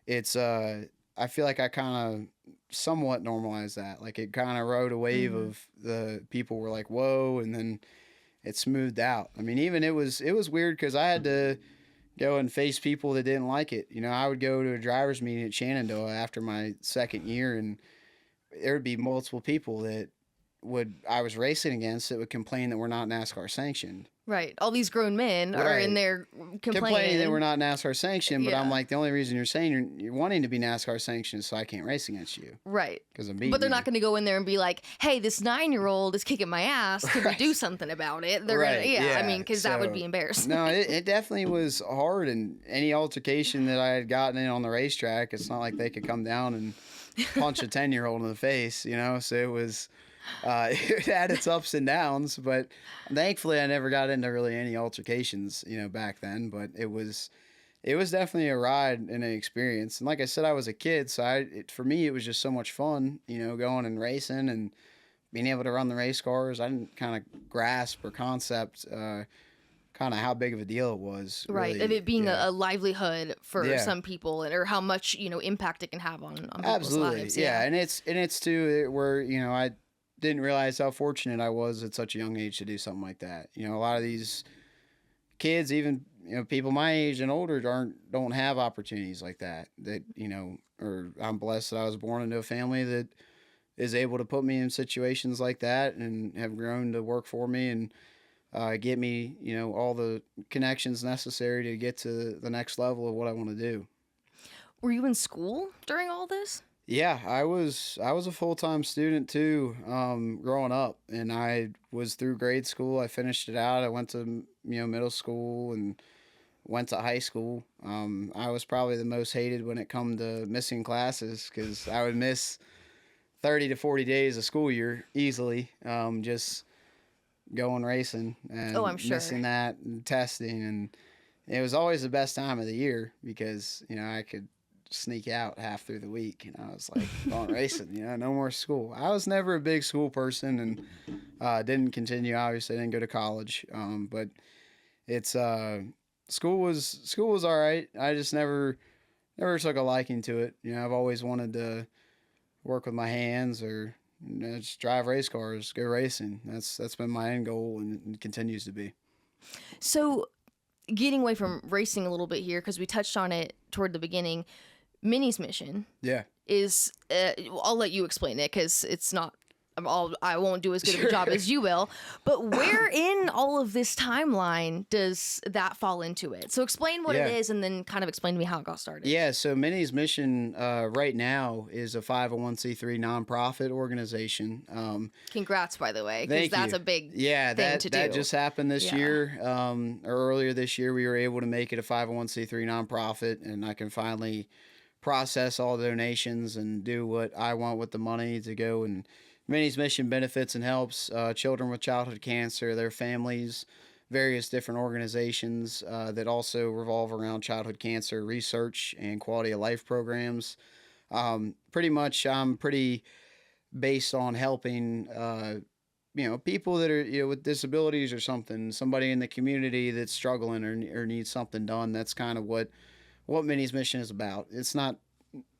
[SPEAKER 2] it's, I feel like I kind of somewhat normalized that. Like, it kind of rode a wave of the people were like, whoa, and then it smoothed out. I mean, even it was weird because I had to go and face people that didn't like it. I would go to a driver's meeting at Shenandoah after my second year, and there would be multiple people that I was racing against that would complain that we're not NASCAR sanctioned.
[SPEAKER 1] Right. All these grown men are in there complaining
[SPEAKER 2] that we're not NASCAR sanctioned, but I'm like, the only reason you're saying you're wanting to be NASCAR sanctioned is so I can't race against you.
[SPEAKER 1] Right.
[SPEAKER 2] Because I'm beating
[SPEAKER 1] But they're
[SPEAKER 2] you.
[SPEAKER 1] not going to go in there and be like, hey, this 9-year-old is kicking my ass. Can we do something about it? They're gonna, I mean, because that would be embarrassing.
[SPEAKER 2] No, it definitely was hard, and any altercation that I had gotten in on the racetrack, it's not like they could come down and punch a 10-year-old in the face, so it was... it had its ups and downs, but thankfully I never got into really any altercations, back then. But it was definitely a ride and an experience. And like I said, I was a kid, so for me it was just so much fun, going and racing and being able to run the race cars. I didn't kind of grasp or concept kind of how big of a deal it was.
[SPEAKER 1] Right,
[SPEAKER 2] really.
[SPEAKER 1] of it being a livelihood for some people, or how much impact it can have on people's
[SPEAKER 2] Absolutely.
[SPEAKER 1] lives.
[SPEAKER 2] Yeah, and it's too where I didn't realize how fortunate I was at such a young age to do something like that. A lot of these kids, even people my age and older, don't have opportunities like that. Or I'm blessed that I was born into a family that is able to put me in situations like that and have grown to work for me and get me, all the connections necessary to get to the next level of what I want to do.
[SPEAKER 1] Were you in school during all this?
[SPEAKER 2] Yeah, I was a full-time student too, growing up, and I was through grade school. I finished it out. I went to, middle school and went to high school. I was probably the most hated when it come to missing classes because I would miss 30 to 40 days of school year easily. Just going racing and
[SPEAKER 1] Oh, I'm sure.
[SPEAKER 2] missing that and testing. And it was always the best time of the year because, I could sneak out half through the week and I was like going racing, no more school. I was never a big school person and didn't continue. Obviously, I didn't go to college, but it's school was all right. I just never took a liking to it. I've always wanted to work with my hands or just drive race cars, go racing. That's been my end goal and it continues to be.
[SPEAKER 1] So, getting away from racing a little bit here, because we touched on it toward the beginning, Mini's mission is, I'll let you explain it because it's not, I won't do as good of a job as you will, but where in all of this timeline does that fall into it? So explain what it is and then kind of explain to me how it got started.
[SPEAKER 2] Yeah, so Mini's mission right now is a 501c3 nonprofit organization.
[SPEAKER 1] Congrats, by the way, because that's a big thing to do.
[SPEAKER 2] That just happened this year, or earlier this year. We were able to make it a 501c3 nonprofit, and I can finally process all donations and do what I want with the money to go. And Mini's mission benefits and helps children with childhood cancer, their families, various different organizations that also revolve around childhood cancer research and quality of life programs. Pretty much, I'm pretty based on helping, people that are with disabilities or something, somebody in the community that's struggling or needs something done. That's kind of what Mini's mission is about. It's not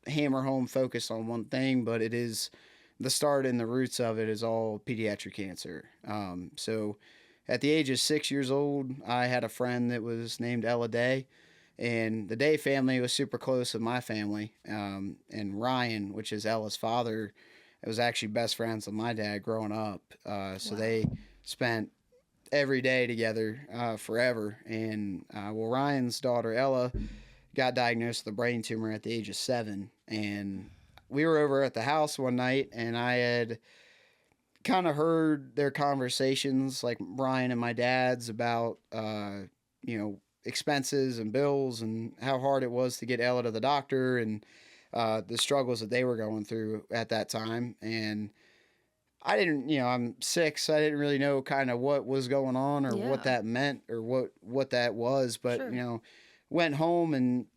[SPEAKER 2] hammer home focused on one thing, but it is. The start and the roots of it is all pediatric cancer. So at the age of 6 years old, I had a friend that was named Ella Day, and the Day family was super close with my family. And Ryan, which is Ella's father, was actually best friends with my dad growing up. So they spent every day together forever. And Ryan's daughter, Ella, got diagnosed with a brain tumor at the age of 7, and we were over at the house one night, and I had kind of heard their conversations, like Brian and my dad's, about, expenses and bills and how hard it was to get Ella to the doctor and the struggles that they were going through at that time. And I didn't, I'm 6, so I didn't really know kind of what was going on or what that meant or what that was. But, went home and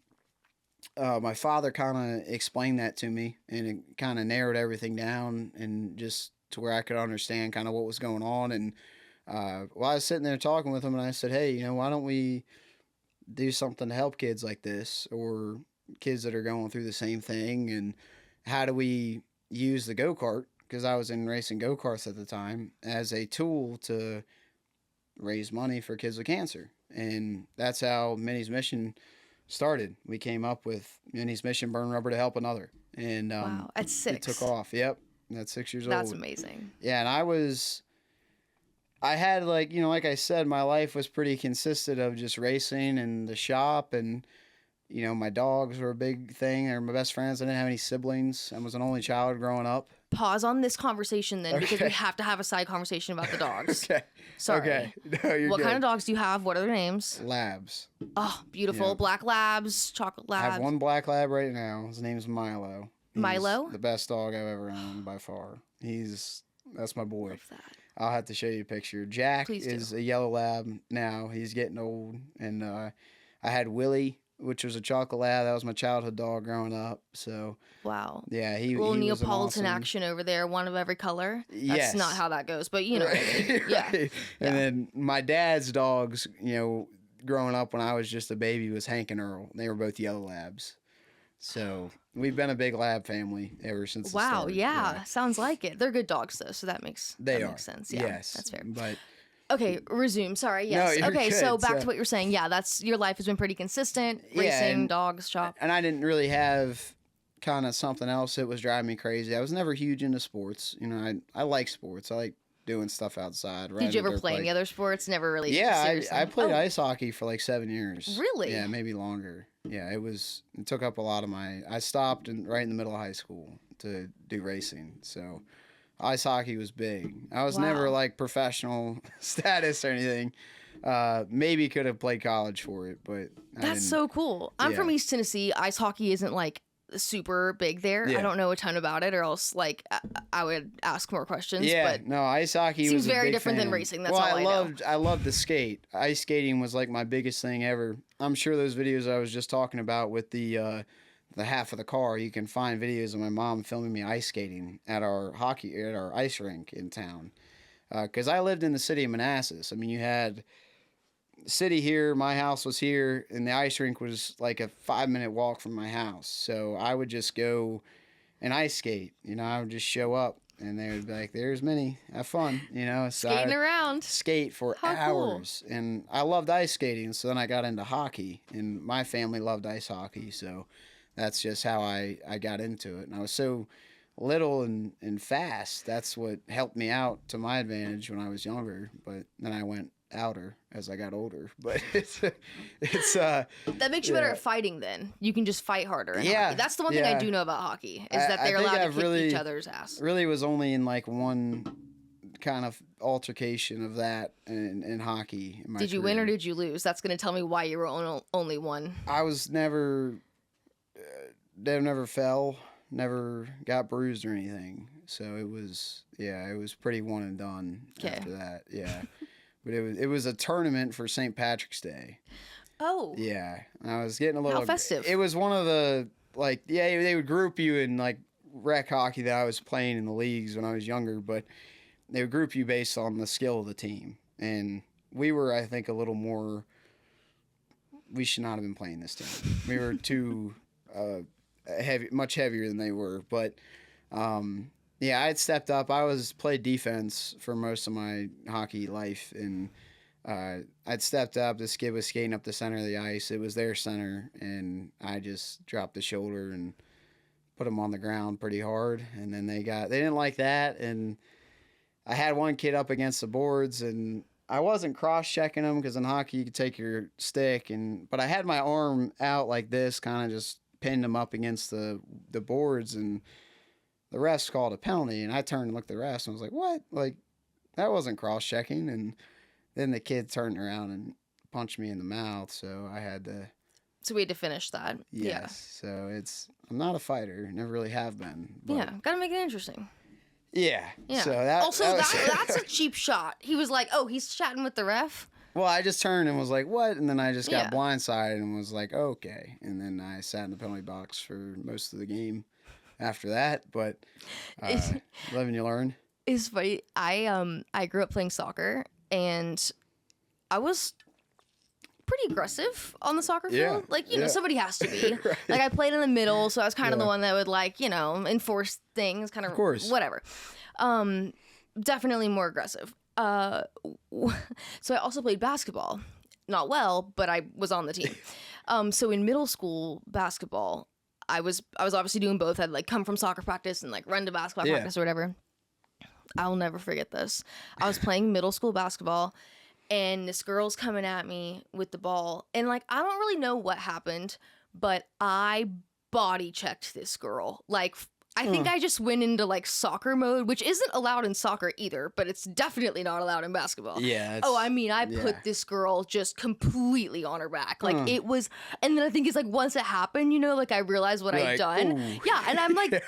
[SPEAKER 2] my father kind of explained that to me, and it kind of narrowed everything down and just to where I could understand kind of what was going on. And I was sitting there talking with him, and I said, hey, why don't we do something to help kids like this or kids that are going through the same thing? And how do we use the go-kart, because I was in racing go-karts at the time, as a tool to raise money for kids with cancer? And that's how Mini's mission started. We came up with Mini's mission: burn rubber to help another. And
[SPEAKER 1] wow, at 6,
[SPEAKER 2] it took off. Yep, that's 6 years old.
[SPEAKER 1] That's amazing.
[SPEAKER 2] Yeah, and I had like I said, my life was pretty consistent of just racing and the shop, and my dogs were a big thing. They're my best friends. I didn't have any siblings. I was an only child growing up.
[SPEAKER 1] Pause on this conversation then, because we have to have a side conversation about the dogs.
[SPEAKER 2] Okay.
[SPEAKER 1] Sorry.
[SPEAKER 2] Okay. No, you're
[SPEAKER 1] what
[SPEAKER 2] good.
[SPEAKER 1] kind of dogs do you have? What are their names?
[SPEAKER 2] Labs.
[SPEAKER 1] Oh, beautiful.
[SPEAKER 2] Yeah.
[SPEAKER 1] Black labs, chocolate labs.
[SPEAKER 2] I have one black lab right now. His name's Milo. He's
[SPEAKER 1] Milo?
[SPEAKER 2] the best dog I've ever owned by far. That's my boy.
[SPEAKER 1] Love that.
[SPEAKER 2] I'll have to show you a picture. Jack
[SPEAKER 1] Please do.
[SPEAKER 2] is a yellow lab now. He's getting old. And I had Willie, which was a chocolate lab. That was my childhood dog growing up. So
[SPEAKER 1] wow.
[SPEAKER 2] yeah, he
[SPEAKER 1] little
[SPEAKER 2] was
[SPEAKER 1] Neapolitan
[SPEAKER 2] an awesome
[SPEAKER 1] action over there, one of every color. That's
[SPEAKER 2] Yes.
[SPEAKER 1] not how that goes, but you know.
[SPEAKER 2] Right.
[SPEAKER 1] Yeah.
[SPEAKER 2] Right. And then my dad's dogs, growing up when I was just a baby, was Hank and Earl. They were both yellow labs. So we've been a big lab family ever since.
[SPEAKER 1] Wow,
[SPEAKER 2] the start.
[SPEAKER 1] yeah, sounds like it. They're good dogs though, so that makes sense. Yeah,
[SPEAKER 2] yes,
[SPEAKER 1] that's fair.
[SPEAKER 2] But
[SPEAKER 1] okay, resume. Sorry. Yes.
[SPEAKER 2] No, you're
[SPEAKER 1] okay,
[SPEAKER 2] good.
[SPEAKER 1] so back to what you're saying. Yeah, that's your life has been pretty consistent. Racing, dogs, shop.
[SPEAKER 2] And I didn't really have kind of something else that was driving me crazy. I was never huge into sports. I like sports. I like doing stuff outside.
[SPEAKER 1] Did you ever play any other sports? Never really.
[SPEAKER 2] Yeah,
[SPEAKER 1] seriously?
[SPEAKER 2] I played ice hockey for like 7 years.
[SPEAKER 1] Really?
[SPEAKER 2] Yeah, maybe longer. Yeah, it took up a lot of I stopped right in the middle of high school to do racing. So ice hockey was big. I was never like professional status or anything. Maybe could have played college for it, but
[SPEAKER 1] that's so cool. I'm from East Tennessee. Ice hockey isn't like super big there.
[SPEAKER 2] Yeah.
[SPEAKER 1] I don't know a ton about it, or else like I would ask more questions.
[SPEAKER 2] Yeah,
[SPEAKER 1] but
[SPEAKER 2] no, ice hockey
[SPEAKER 1] seems
[SPEAKER 2] was a
[SPEAKER 1] very
[SPEAKER 2] big
[SPEAKER 1] different than
[SPEAKER 2] fan.
[SPEAKER 1] racing. That's
[SPEAKER 2] well,
[SPEAKER 1] all I know.
[SPEAKER 2] I loved the skate. Ice skating was like my biggest thing ever. I'm sure those videos I was just talking about with the half of the car, you can find videos of my mom filming me ice skating at our ice rink in town. Because I lived in the city of Manassas. I mean, you had city here, my house was here, and the ice rink was like a 5-minute walk from my house. So I would just go and ice skate. You know, I would just show up, and they would be like, "There's Minnie, have fun." You know, so
[SPEAKER 1] Skating
[SPEAKER 2] I
[SPEAKER 1] around.
[SPEAKER 2] skate for
[SPEAKER 1] How cool.
[SPEAKER 2] hours, and I loved ice skating. So then I got into hockey, and my family loved ice hockey. So that's just how I got into it, and I was so little and fast. That's what helped me out to my advantage when I was younger. But then I went outer as I got older. But it's
[SPEAKER 1] That makes you better
[SPEAKER 2] yeah.
[SPEAKER 1] at fighting then. You can just fight harder in
[SPEAKER 2] Yeah,
[SPEAKER 1] hockey. That's the one thing I
[SPEAKER 2] yeah.
[SPEAKER 1] do know about hockey, is that
[SPEAKER 2] I
[SPEAKER 1] they're
[SPEAKER 2] think
[SPEAKER 1] allowed to
[SPEAKER 2] I've
[SPEAKER 1] kick
[SPEAKER 2] really-
[SPEAKER 1] each other's ass.
[SPEAKER 2] really was only in like one kind of altercation of that in hockey. In my
[SPEAKER 1] Did you win or
[SPEAKER 2] career.
[SPEAKER 1] did you lose? That's going to tell me why you were only one.
[SPEAKER 2] I was never, never fell, never got bruised or anything. So it was pretty one and done
[SPEAKER 1] 'Kay.
[SPEAKER 2] after that. Yeah. But it was a tournament for St. Patrick's Day.
[SPEAKER 1] Oh.
[SPEAKER 2] Yeah. I was getting a little
[SPEAKER 1] How festive.
[SPEAKER 2] It was one of the they would group you in like rec hockey that I was playing in the leagues when I was younger, but they would group you based on the skill of the team. And we were, I think, a little more. We should not have been playing this team. We were too much heavier than they were. But yeah, I had stepped up. I played defense for most of my hockey life, and I'd stepped up. This kid was skating up the center of the ice. It was their center, and I just dropped the shoulder and put him on the ground pretty hard. And then they didn't like that, and I had one kid up against the boards, and I wasn't cross-checking him because in hockey you could take your stick, but I had my arm out like this, kind of just pinned him up against the boards, and the refs called a penalty, and I turned and looked at the refs, and I was like, "What? Like, that wasn't cross-checking." And then the kid turned around and punched me in the mouth, so I had to.
[SPEAKER 1] So we had to finish that.
[SPEAKER 2] Yes. So I'm not a fighter, never really have been. But
[SPEAKER 1] Yeah. Gotta make it interesting.
[SPEAKER 2] Yeah.
[SPEAKER 1] Yeah.
[SPEAKER 2] So
[SPEAKER 1] that's a cheap shot. He was like, "Oh, he's chatting with the ref."
[SPEAKER 2] Well, I just turned and was like, "What?" And then I just got
[SPEAKER 1] Yeah.
[SPEAKER 2] blindsided and was like, "Okay." And then I sat in the penalty box for most of the game after that. But live and you learn.
[SPEAKER 1] It's funny. I grew up playing soccer, and I was pretty aggressive on the soccer field.
[SPEAKER 2] Yeah,
[SPEAKER 1] Like, you know,
[SPEAKER 2] yeah.
[SPEAKER 1] somebody has to be.
[SPEAKER 2] Right.
[SPEAKER 1] Like, I played in the middle, so I was kind of the
[SPEAKER 2] Yeah.
[SPEAKER 1] one that would, like, you know, enforce things, kind of
[SPEAKER 2] course.
[SPEAKER 1] whatever. Definitely more aggressive. So I also played basketball. Not well, but I was on the team. So in middle school basketball, I was obviously doing both. I'd like come from soccer practice and like run to basketball
[SPEAKER 2] Yeah.
[SPEAKER 1] practice or whatever. I'll never forget this. I was playing middle school basketball, and this girl's coming at me with the ball, and like I don't really know what happened, but I body checked this girl. Like I think I just went into like soccer mode, which isn't allowed in soccer either, but it's definitely not allowed in basketball.
[SPEAKER 2] Yeah.
[SPEAKER 1] Oh, I mean, I
[SPEAKER 2] yeah.
[SPEAKER 1] put this girl just completely on her back. Like
[SPEAKER 2] Huh.
[SPEAKER 1] it was, and then I think it's like once it happened, you know, like I realized what
[SPEAKER 2] You're
[SPEAKER 1] I'd
[SPEAKER 2] like,
[SPEAKER 1] done.
[SPEAKER 2] "Ooh."
[SPEAKER 1] Yeah, and I'm like,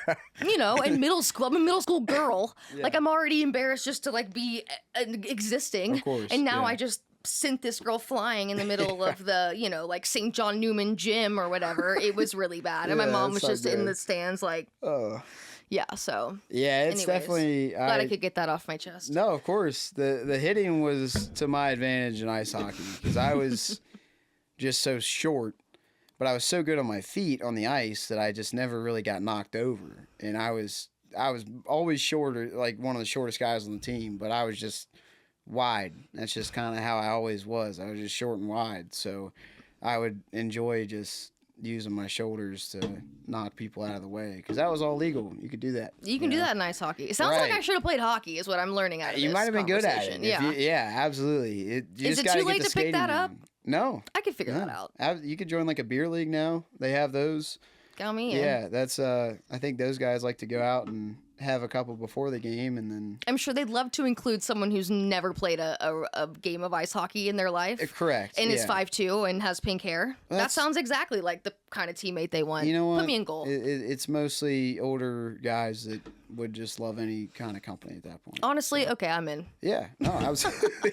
[SPEAKER 1] you know, in middle school, I'm a middle school girl.
[SPEAKER 2] Yeah.
[SPEAKER 1] Like I'm already embarrassed just to like be existing.
[SPEAKER 2] Of course,
[SPEAKER 1] And now
[SPEAKER 2] yeah.
[SPEAKER 1] I just sent this girl flying in the middle of the, you know, like St. John Newman gym or whatever. It was really bad. And my
[SPEAKER 2] Yeah,
[SPEAKER 1] mom was
[SPEAKER 2] that's not
[SPEAKER 1] just in
[SPEAKER 2] good.
[SPEAKER 1] the stands like,
[SPEAKER 2] Oh.
[SPEAKER 1] yeah, so
[SPEAKER 2] Yeah, it's
[SPEAKER 1] Anyways,
[SPEAKER 2] definitely.
[SPEAKER 1] glad I could get that off my chest.
[SPEAKER 2] No, of course. The hitting was to my advantage in ice hockey because I was just so short, but I was so good on my feet on the ice that I just never really got knocked over. And I was always shorter, like one of the shortest guys on the team, but I was just wide. That's just kind of how I always was. I was just short and wide. So I would enjoy just using my shoulders to knock people out of the way because that was all legal. You could do that.
[SPEAKER 1] You can do
[SPEAKER 2] know?
[SPEAKER 1] that in ice hockey. It sounds like
[SPEAKER 2] Right.
[SPEAKER 1] I should have played hockey is what I'm learning out of
[SPEAKER 2] You
[SPEAKER 1] this
[SPEAKER 2] might have been good at it.
[SPEAKER 1] conversation.
[SPEAKER 2] If
[SPEAKER 1] Yeah.
[SPEAKER 2] yeah, absolutely. You
[SPEAKER 1] Is
[SPEAKER 2] just
[SPEAKER 1] it
[SPEAKER 2] gotta
[SPEAKER 1] too
[SPEAKER 2] get
[SPEAKER 1] late
[SPEAKER 2] the
[SPEAKER 1] to pick
[SPEAKER 2] skating
[SPEAKER 1] that
[SPEAKER 2] down.
[SPEAKER 1] up?
[SPEAKER 2] No.
[SPEAKER 1] I could figure that
[SPEAKER 2] no.
[SPEAKER 1] out.
[SPEAKER 2] You could join like a beer league now. They have those.
[SPEAKER 1] Moscow me.
[SPEAKER 2] Yeah, that's I think those guys like to go out and have a couple before the game, and then
[SPEAKER 1] I'm sure they'd love to include someone who's never played a game of ice hockey in their life.
[SPEAKER 2] correct.
[SPEAKER 1] And is
[SPEAKER 2] yeah.
[SPEAKER 1] 5'2" and has pink hair. That sounds exactly like the kind of teammate they want.
[SPEAKER 2] You know what?
[SPEAKER 1] Put me in goal.
[SPEAKER 2] It's mostly older guys that would just love any kind of company at that point.
[SPEAKER 1] Honestly, okay, I'm in.
[SPEAKER 2] Yeah, no, absolutely.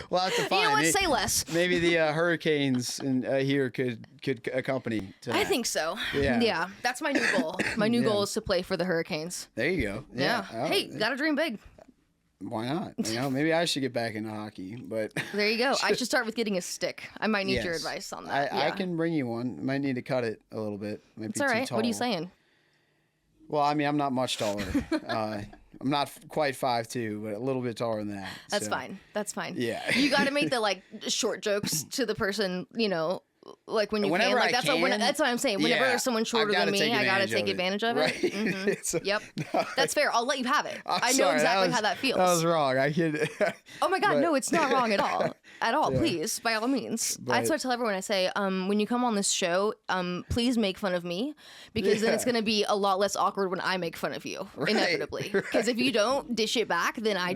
[SPEAKER 2] We'll have to find.
[SPEAKER 1] You know what? Say less.
[SPEAKER 2] Maybe the Hurricanes here could accompany.
[SPEAKER 1] I think so.
[SPEAKER 2] Yeah.
[SPEAKER 1] That's my new goal. My new goal is to play for the Hurricanes.
[SPEAKER 2] There you go.
[SPEAKER 1] Yeah.
[SPEAKER 2] Oh,
[SPEAKER 1] Hey, gotta dream big.
[SPEAKER 2] why not? Maybe I should get back into hockey, but
[SPEAKER 1] There you go. I should start with getting a stick. I might need your
[SPEAKER 2] Yes.
[SPEAKER 1] advice on that.
[SPEAKER 2] I can bring you one. Might need to cut it a little bit. Might
[SPEAKER 1] It's
[SPEAKER 2] be
[SPEAKER 1] all
[SPEAKER 2] too
[SPEAKER 1] right.
[SPEAKER 2] tall.
[SPEAKER 1] What are you saying?
[SPEAKER 2] Well, I mean, I'm not much taller. I'm not quite 5'2", but a little bit taller than that.
[SPEAKER 1] That's
[SPEAKER 2] so.
[SPEAKER 1] fine. That's fine.
[SPEAKER 2] Yeah.
[SPEAKER 1] You got to make the like short jokes to the person, like when you
[SPEAKER 2] Whenever
[SPEAKER 1] can. Like
[SPEAKER 2] I
[SPEAKER 1] that's
[SPEAKER 2] can,
[SPEAKER 1] that's what I'm saying. Whenever
[SPEAKER 2] yeah,
[SPEAKER 1] there's someone shorter
[SPEAKER 2] I've
[SPEAKER 1] than
[SPEAKER 2] gotta
[SPEAKER 1] me, I got to take advantage of it.
[SPEAKER 2] Right.
[SPEAKER 1] Mhm.
[SPEAKER 2] So-
[SPEAKER 1] Yep.
[SPEAKER 2] no,
[SPEAKER 1] That's fair. I'll let you have it. I know
[SPEAKER 2] sorry,
[SPEAKER 1] exactly how that feels.
[SPEAKER 2] That was wrong. I could.
[SPEAKER 1] Oh my God,
[SPEAKER 2] but-
[SPEAKER 1] no, it's not wrong at all. At all,
[SPEAKER 2] Yeah.
[SPEAKER 1] please, by all means. That's
[SPEAKER 2] But-
[SPEAKER 1] what I tell everyone. I say, when you come on this show, please make fun of me, because then it's
[SPEAKER 2] Yeah.
[SPEAKER 1] going to be a lot less awkward when I make fun of you, inevitably. Because if you don't dish it back, then I'm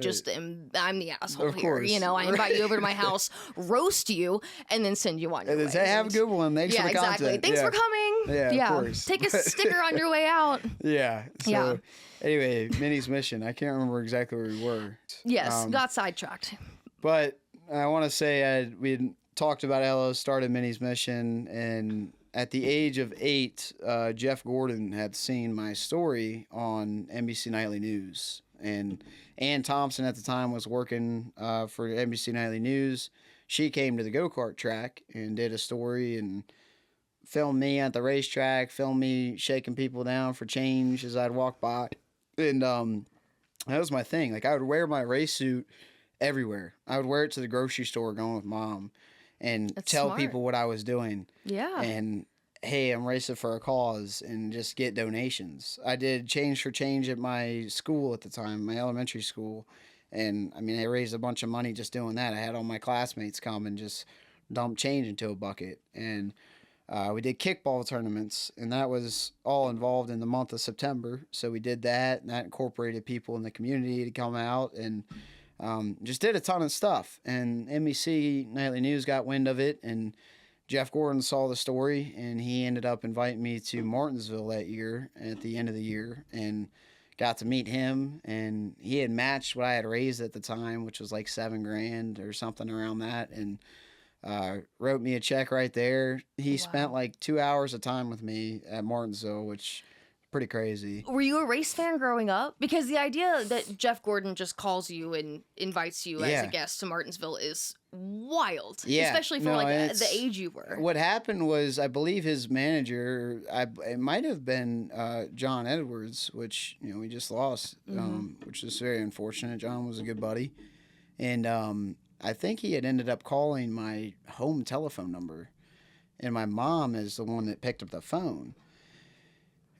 [SPEAKER 1] the asshole
[SPEAKER 2] Of
[SPEAKER 1] here.
[SPEAKER 2] course.
[SPEAKER 1] I invite you over to my house, roast you, and then send you on your
[SPEAKER 2] And
[SPEAKER 1] way.
[SPEAKER 2] then say, have a good one. Thanks
[SPEAKER 1] Yeah,
[SPEAKER 2] for the
[SPEAKER 1] exactly.
[SPEAKER 2] content.
[SPEAKER 1] Thanks
[SPEAKER 2] yeah.
[SPEAKER 1] for coming.
[SPEAKER 2] Yeah, of course.
[SPEAKER 1] Take a sticker on your way out.
[SPEAKER 2] Yeah. So,
[SPEAKER 1] Yeah.
[SPEAKER 2] Anyway, Minnie's mission. I can't remember exactly where we were.
[SPEAKER 1] Yes, got sidetracked.
[SPEAKER 2] But I want to say we had talked about Ella, started Minnie's mission, and at the age of 8, Jeff Gordon had seen my story on NBC Nightly News. And Ann Thompson at the time was working for NBC Nightly News. She came to the go-kart track and did a story and filmed me at the racetrack, filmed me shaking people down for change as I'd walk by. And that was my thing. Like, I would wear my race suit everywhere. I would wear it to the grocery store going with Mom and
[SPEAKER 1] That's
[SPEAKER 2] tell
[SPEAKER 1] smart.
[SPEAKER 2] people what I was doing.
[SPEAKER 1] Yeah.
[SPEAKER 2] And, hey, I'm racing for a cause, and just get donations. I did Change for Change at my school at the time, my elementary school. And, I mean, I raised a bunch of money just doing that. I had all my classmates come and just dump change into a bucket. And we did kickball tournaments, and that was all involved in the month of September. So we did that, and that incorporated people in the community to come out, and just did a ton of stuff. And NBC Nightly News got wind of it, and Jeff Gordon saw the story, and he ended up inviting me to Martinsville that year at the end of the year, and got to meet him. And he had matched what I had raised at the time, which was like $7,000 or something around that, and wrote me a check right there. He spent like 2 hours of time with me at Martinsville, which pretty crazy.
[SPEAKER 1] Were you a race fan growing up? Because the idea that Jeff Gordon just calls you and invites you as
[SPEAKER 2] Yeah.
[SPEAKER 1] a guest to Martinsville is wild.
[SPEAKER 2] Yeah,
[SPEAKER 1] Especially for
[SPEAKER 2] no,
[SPEAKER 1] like
[SPEAKER 2] it's-
[SPEAKER 1] the age you were.
[SPEAKER 2] What happened was, I believe his manager, it might have been John Edwards, which we just lost, which is very unfortunate. John was a good buddy, and I think he had ended up calling my home telephone number, and my mom is the one that picked up the phone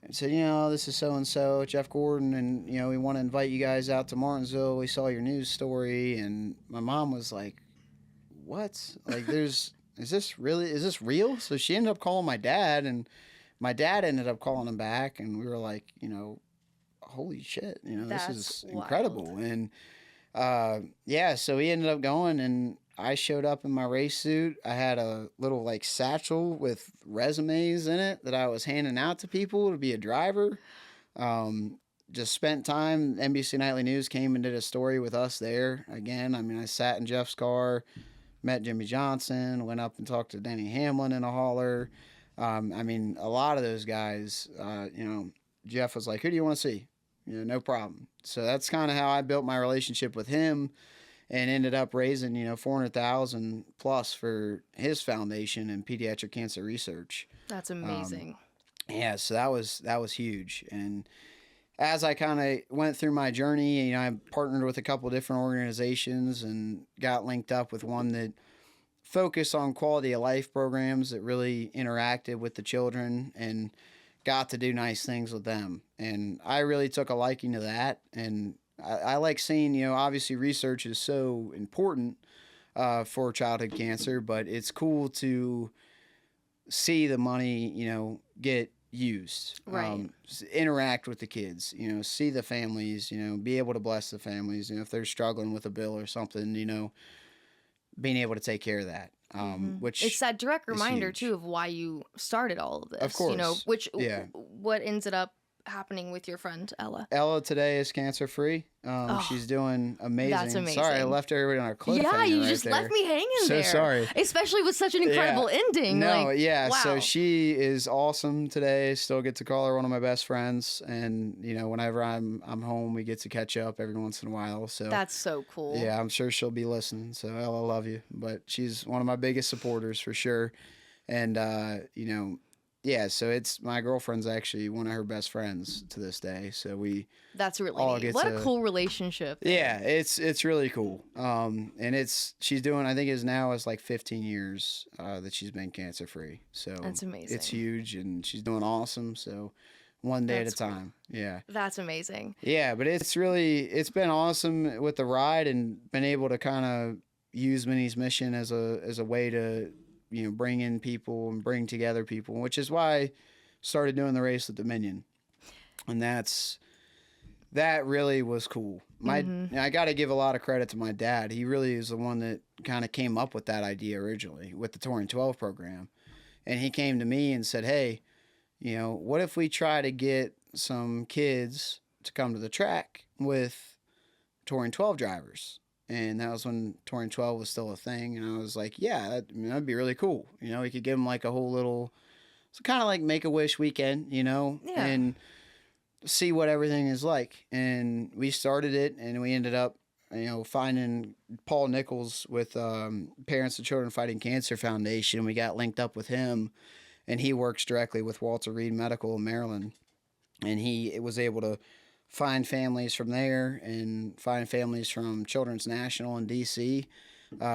[SPEAKER 2] and said, this is so-and-so, Jeff Gordon, and, we want to invite you guys out to Martinsville. We saw your news story. And my mom was like, what? Like, is this real? So she ended up calling my dad, and my dad ended up calling him back, and we were like, holy shit, this
[SPEAKER 1] That's
[SPEAKER 2] is
[SPEAKER 1] wild.
[SPEAKER 2] incredible. And so he ended up going, and I showed up in my race suit. I had a little like satchel with resumes in it that I was handing out to people to be a driver. Just spent time. NBC Nightly News came and did a story with us there. Again, I mean, I sat in Jeff's car, met Jimmy Johnson, went up and talked to Denny Hamlin in a hauler. I mean, a lot of those guys, Jeff was like, who do you want to see? No problem. So that's kind of how I built my relationship with him, and ended up raising, $400,000 plus for his foundation and pediatric cancer research.
[SPEAKER 1] That's amazing.
[SPEAKER 2] Yeah, so that was huge. And as I kind of went through my journey, I partnered with a couple different organizations and got linked up with one that focused on quality of life programs that really interacted with the children and got to do nice things with them. And I really took a liking to that. And I like seeing, obviously research is so important for childhood cancer, but it's cool to see the money, get used.
[SPEAKER 1] Right.
[SPEAKER 2] Interact with the kids, see the families, be able to bless the families, if they're struggling with a bill or something, being able to take care of that,
[SPEAKER 1] It's
[SPEAKER 2] which
[SPEAKER 1] that direct
[SPEAKER 2] is
[SPEAKER 1] reminder
[SPEAKER 2] huge.
[SPEAKER 1] too of why you started all of
[SPEAKER 2] Of
[SPEAKER 1] this.
[SPEAKER 2] course.
[SPEAKER 1] Which
[SPEAKER 2] Yeah.
[SPEAKER 1] what ended up happening with your friend Ella.
[SPEAKER 2] Ella today is cancer free.
[SPEAKER 1] Oh,
[SPEAKER 2] She's doing amazing.
[SPEAKER 1] that's
[SPEAKER 2] Sorry, I
[SPEAKER 1] amazing.
[SPEAKER 2] left everybody on a
[SPEAKER 1] Yeah,
[SPEAKER 2] cliffhanger
[SPEAKER 1] you
[SPEAKER 2] right
[SPEAKER 1] just
[SPEAKER 2] there.
[SPEAKER 1] left me hanging
[SPEAKER 2] So
[SPEAKER 1] there.
[SPEAKER 2] sorry.
[SPEAKER 1] Especially with such an incredible ending.
[SPEAKER 2] No,
[SPEAKER 1] like,
[SPEAKER 2] yeah.
[SPEAKER 1] Wow.
[SPEAKER 2] So she is awesome today. Still get to call her one of my best friends, and whenever I'm home, we get to catch up every once in a while. So
[SPEAKER 1] That's so cool.
[SPEAKER 2] yeah, I'm sure she'll be listening. So Ella, I love you, but she's one of my biggest supporters for sure. And yeah. So it's my girlfriend's actually one of her best friends to this day. So we
[SPEAKER 1] That's really
[SPEAKER 2] all
[SPEAKER 1] neat.
[SPEAKER 2] get
[SPEAKER 1] What
[SPEAKER 2] to-
[SPEAKER 1] a cool relationship. there.
[SPEAKER 2] Yeah, it's really cool. And she's doing, I think it's like 15 years that she's been cancer free. So
[SPEAKER 1] That's amazing.
[SPEAKER 2] It's huge, and she's doing awesome. So one day
[SPEAKER 1] That's
[SPEAKER 2] at a time. Yeah.
[SPEAKER 1] That's amazing.
[SPEAKER 2] Yeah, but it's been awesome with the ride, and been able to kind of use Minnie's mission as a way to bring in people and bring together people, which is why I started doing the race at Dominion, and that really was cool. I got to give a lot of credit to my dad. He really is the one that kind of came up with that idea originally with the Touring 12 program, and he came to me and said, "Hey, what if we try to get some kids to come to the track with Touring 12 drivers?" And that was when Touring 12 was still a thing. And I was like, yeah, that'd be really cool. We could give them like a whole little, so kind of like Make-A-Wish weekend,
[SPEAKER 1] Yeah.
[SPEAKER 2] and see what everything is like. And we started it, and we ended up, finding Paul Nichols with Parents of Children Fighting Cancer Foundation. We got linked up with him, and he works directly with Walter Reed Medical in Maryland. And he was able to find families from there and find families from Children's National in D.C.,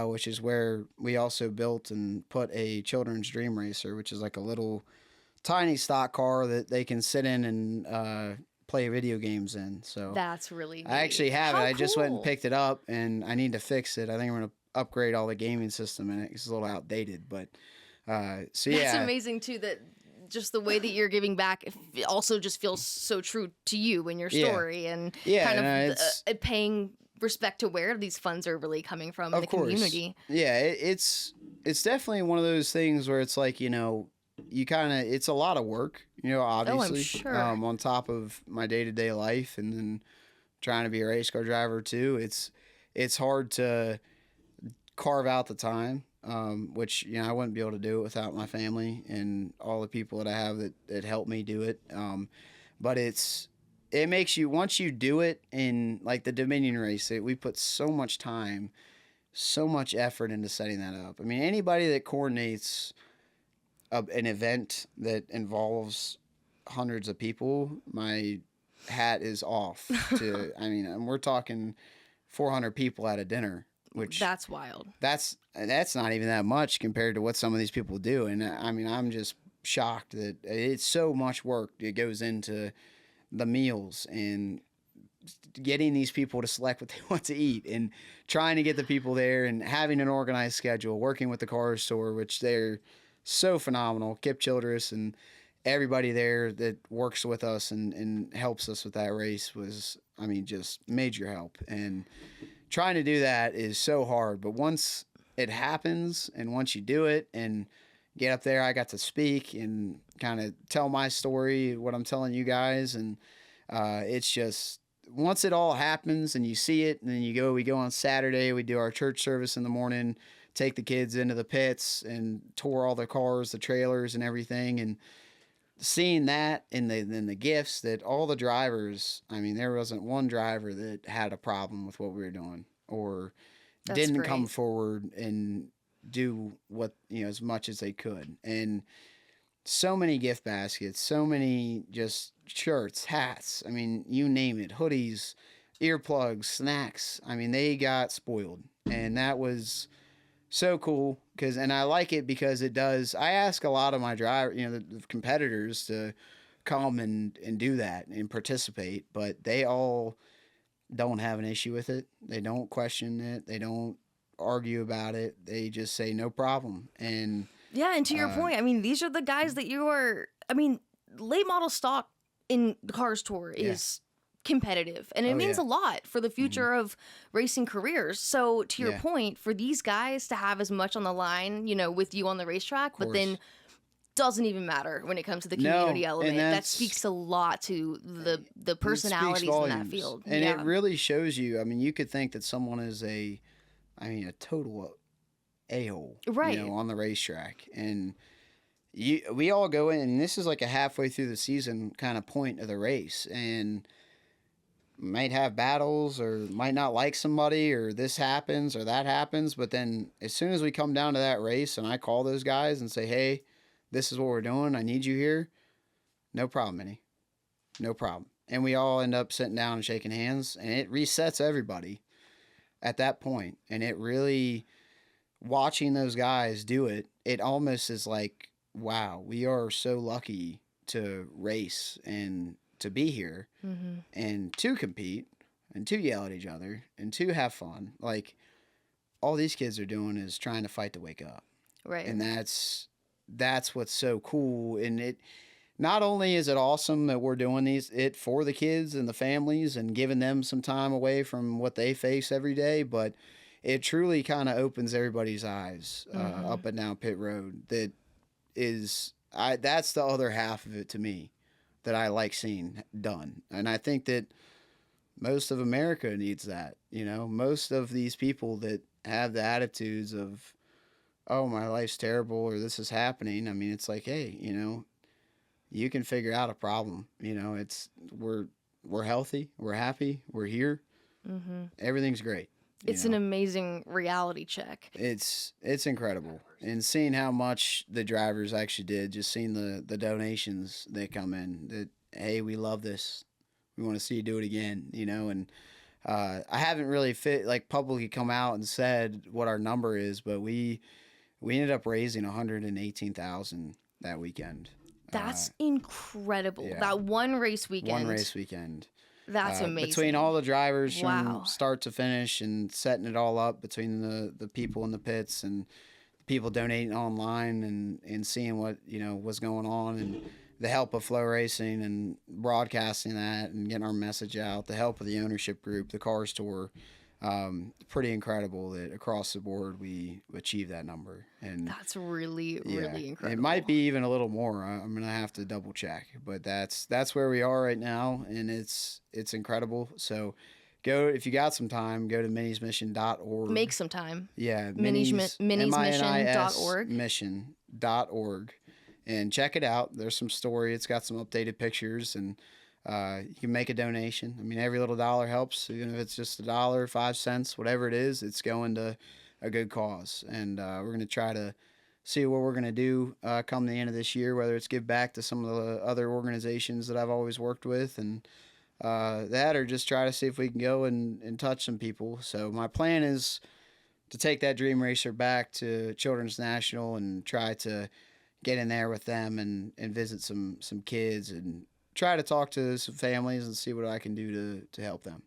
[SPEAKER 2] which is where we also built and put a Children's Dream Racer, which is like a little tiny stock car that they can sit in and play video games in. So
[SPEAKER 1] That's really neat.
[SPEAKER 2] I actually have
[SPEAKER 1] How
[SPEAKER 2] it. I just went and
[SPEAKER 1] cool.
[SPEAKER 2] picked it up, and I need to fix it. I think I'm going to upgrade all the gaming system in it. It's a little outdated, but so yeah.
[SPEAKER 1] That's amazing too, that just the way that you're giving back it also just feels so true to you and your
[SPEAKER 2] Yeah.
[SPEAKER 1] story, and
[SPEAKER 2] Yeah,
[SPEAKER 1] kind of
[SPEAKER 2] no, it's-
[SPEAKER 1] paying respect to where these funds are really coming from in
[SPEAKER 2] Of
[SPEAKER 1] the
[SPEAKER 2] course.
[SPEAKER 1] community.
[SPEAKER 2] Yeah, it's definitely one of those things where it's like, you kind of, it's a lot of work, obviously,
[SPEAKER 1] sure.
[SPEAKER 2] on top of my day-to-day life, and then trying to be a race car driver too. It's hard to carve out the time, which, I wouldn't be able to do it without my family and all the people that I have that help me do it. But it makes you, once you do it in like the Dominion race, we put so much time, so much effort into setting that up. I mean, anybody that coordinates an event that involves hundreds of people, my hat is off to, I mean, we're talking 400 people at a dinner, which
[SPEAKER 1] That's wild.
[SPEAKER 2] that's not even that much compared to what some of these people do. And I mean, I'm just shocked that it's so much work that goes into the meals and getting these people to select what they want to eat, and trying to get the people there, and having an organized schedule, working with the car store, which they're so phenomenal. Kip Childress and everybody there that works with us and helps us with that race was, I mean, just major help. And trying to do that is so hard, but once it happens and once you do it and get up there, I got to speak and kind of tell my story, what I'm telling you guys. And it's just, once it all happens and you see it, and then we go on Saturday, we do our church service in the morning, take the kids into the pits and tour all the cars, the trailers and everything. And seeing that, and then the gifts that all the drivers, I mean, there wasn't one driver that had a problem with what we were doing or
[SPEAKER 1] That's
[SPEAKER 2] didn't
[SPEAKER 1] great.
[SPEAKER 2] come forward and do what, as much as they could. And so many gift baskets, so many just shirts, hats. I mean, you name it, hoodies, earplugs, snacks. I mean, they got spoiled, and that was so cool. And I like it because it does. I ask a lot of my the competitors to come and do that and participate, but they all don't have an issue with it. They don't question it. They don't argue about it. They just say no problem. And
[SPEAKER 1] Yeah, and to your point, I mean, these are the guys that you are. I mean, late model stock in the Cars Tour is competitive, and it means a lot for the future of racing careers. So to your point, for these guys to have as much on the line, with you on the racetrack, but then doesn't even matter when it comes to the community element. That speaks a lot to the personalities in that field.
[SPEAKER 2] And it really shows you, I mean, you could think that someone is a total a-hole, on the racetrack. And we all go in, and this is like a halfway through the season kind of point of the race, and might have battles or might not like somebody, or this happens or that happens. But then as soon as we come down to that race and I call those guys and say, hey, this is what we're doing, I need you here. No problem, Minnie. No problem. And we all end up sitting down and shaking hands, and it resets everybody at that point. And it really, watching those guys do it, it almost is like, wow, we are so lucky to race and to be here and to compete and to yell at each other and to have fun. Like, all these kids are doing is trying to fight to wake up.
[SPEAKER 1] Right.
[SPEAKER 2] And that's what's so cool. And it, not only is it awesome that we're doing it for the kids and the families and giving them some time away from what they face every day, but it truly kind of opens everybody's eyes up and down pit road. That's the other half of it to me that I like seeing done. And I think that most of America needs that. Most of these people that have the attitudes of, oh, my life's terrible, or this is happening. I mean, it's like, hey, you can figure out a problem. We're healthy, we're happy, we're here. Everything's great.
[SPEAKER 1] It's an amazing reality check.
[SPEAKER 2] It's incredible. And seeing how much the drivers actually did, just seeing the donations that come in, that, hey, we love this, we want to see you do it again, and I haven't really publicly come out and said what our number is, but we ended up raising $118,000 that weekend.
[SPEAKER 1] That's incredible. Yeah. That one race weekend. That's amazing. Between
[SPEAKER 2] all the drivers from start to finish and setting it all up, between the people in the pits and people donating online and seeing what was going on, and the help of Flow Racing and broadcasting that and getting our message out, the help of the ownership group, the Cars Tour. Pretty incredible that across the board we achieved that number. And that's really incredible. It might be even a little more. I'm gonna have to double check, but that's where we are right now, and it's incredible. So go, if you got some time, go to minismission.org.
[SPEAKER 1] Make some time.
[SPEAKER 2] Yeah,
[SPEAKER 1] minismission.org.
[SPEAKER 2] Mission.org, and check it out. There's some story. It's got some updated pictures, and you can make a donation. I mean, every little dollar helps. Even if it's just $1, 5 cents, whatever it is, it's going to a good cause. And we're going to try to see what we're going to do come the end of this year, whether it's give back to some of the other organizations that I've always worked with, and that, or just try to see if we can go and touch some people. So my plan is to take that Dream Racer back to Children's National and try to get in there with them and visit some kids and try to talk to some families and see what I can do to help them.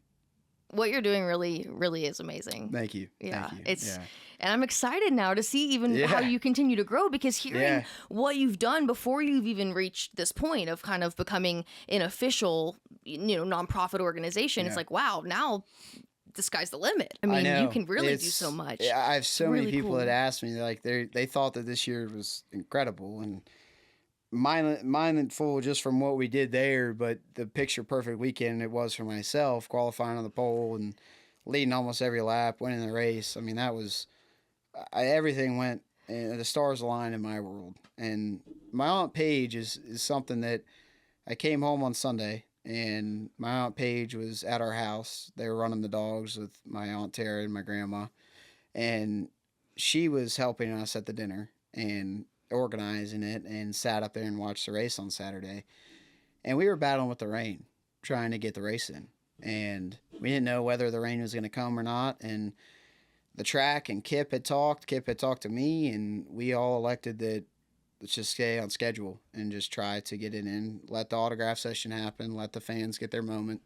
[SPEAKER 1] What you're doing really, really is amazing.
[SPEAKER 2] Thank you.
[SPEAKER 1] Yeah.
[SPEAKER 2] Thank you.
[SPEAKER 1] And I'm excited now to see even how you continue to grow, because hearing what you've done before you've even reached this point of kind of becoming an official, nonprofit organization, it's like, wow, now the sky's the limit. I mean, you can really do so much.
[SPEAKER 2] I have so many people that ask me, like, they thought that this year was incredible, and mindful just from what we did there, but the picture perfect weekend it was for myself, qualifying on the pole and leading almost every lap, winning the race. I mean, that was everything went, and the stars aligned in my world. And my Aunt Paige is something that I came home on Sunday, and my Aunt Paige was at our house. They were running the dogs with my Aunt Tara and my grandma, and she was helping us at the dinner and organizing it, and sat up there and watched the race on Saturday. And we were battling with the rain, trying to get the race in. And we didn't know whether the rain was going to come or not. And the track and Kip had talked to me, and we all elected that let's just stay on schedule and just try to get it in, let the autograph session happen, let the fans get their moment.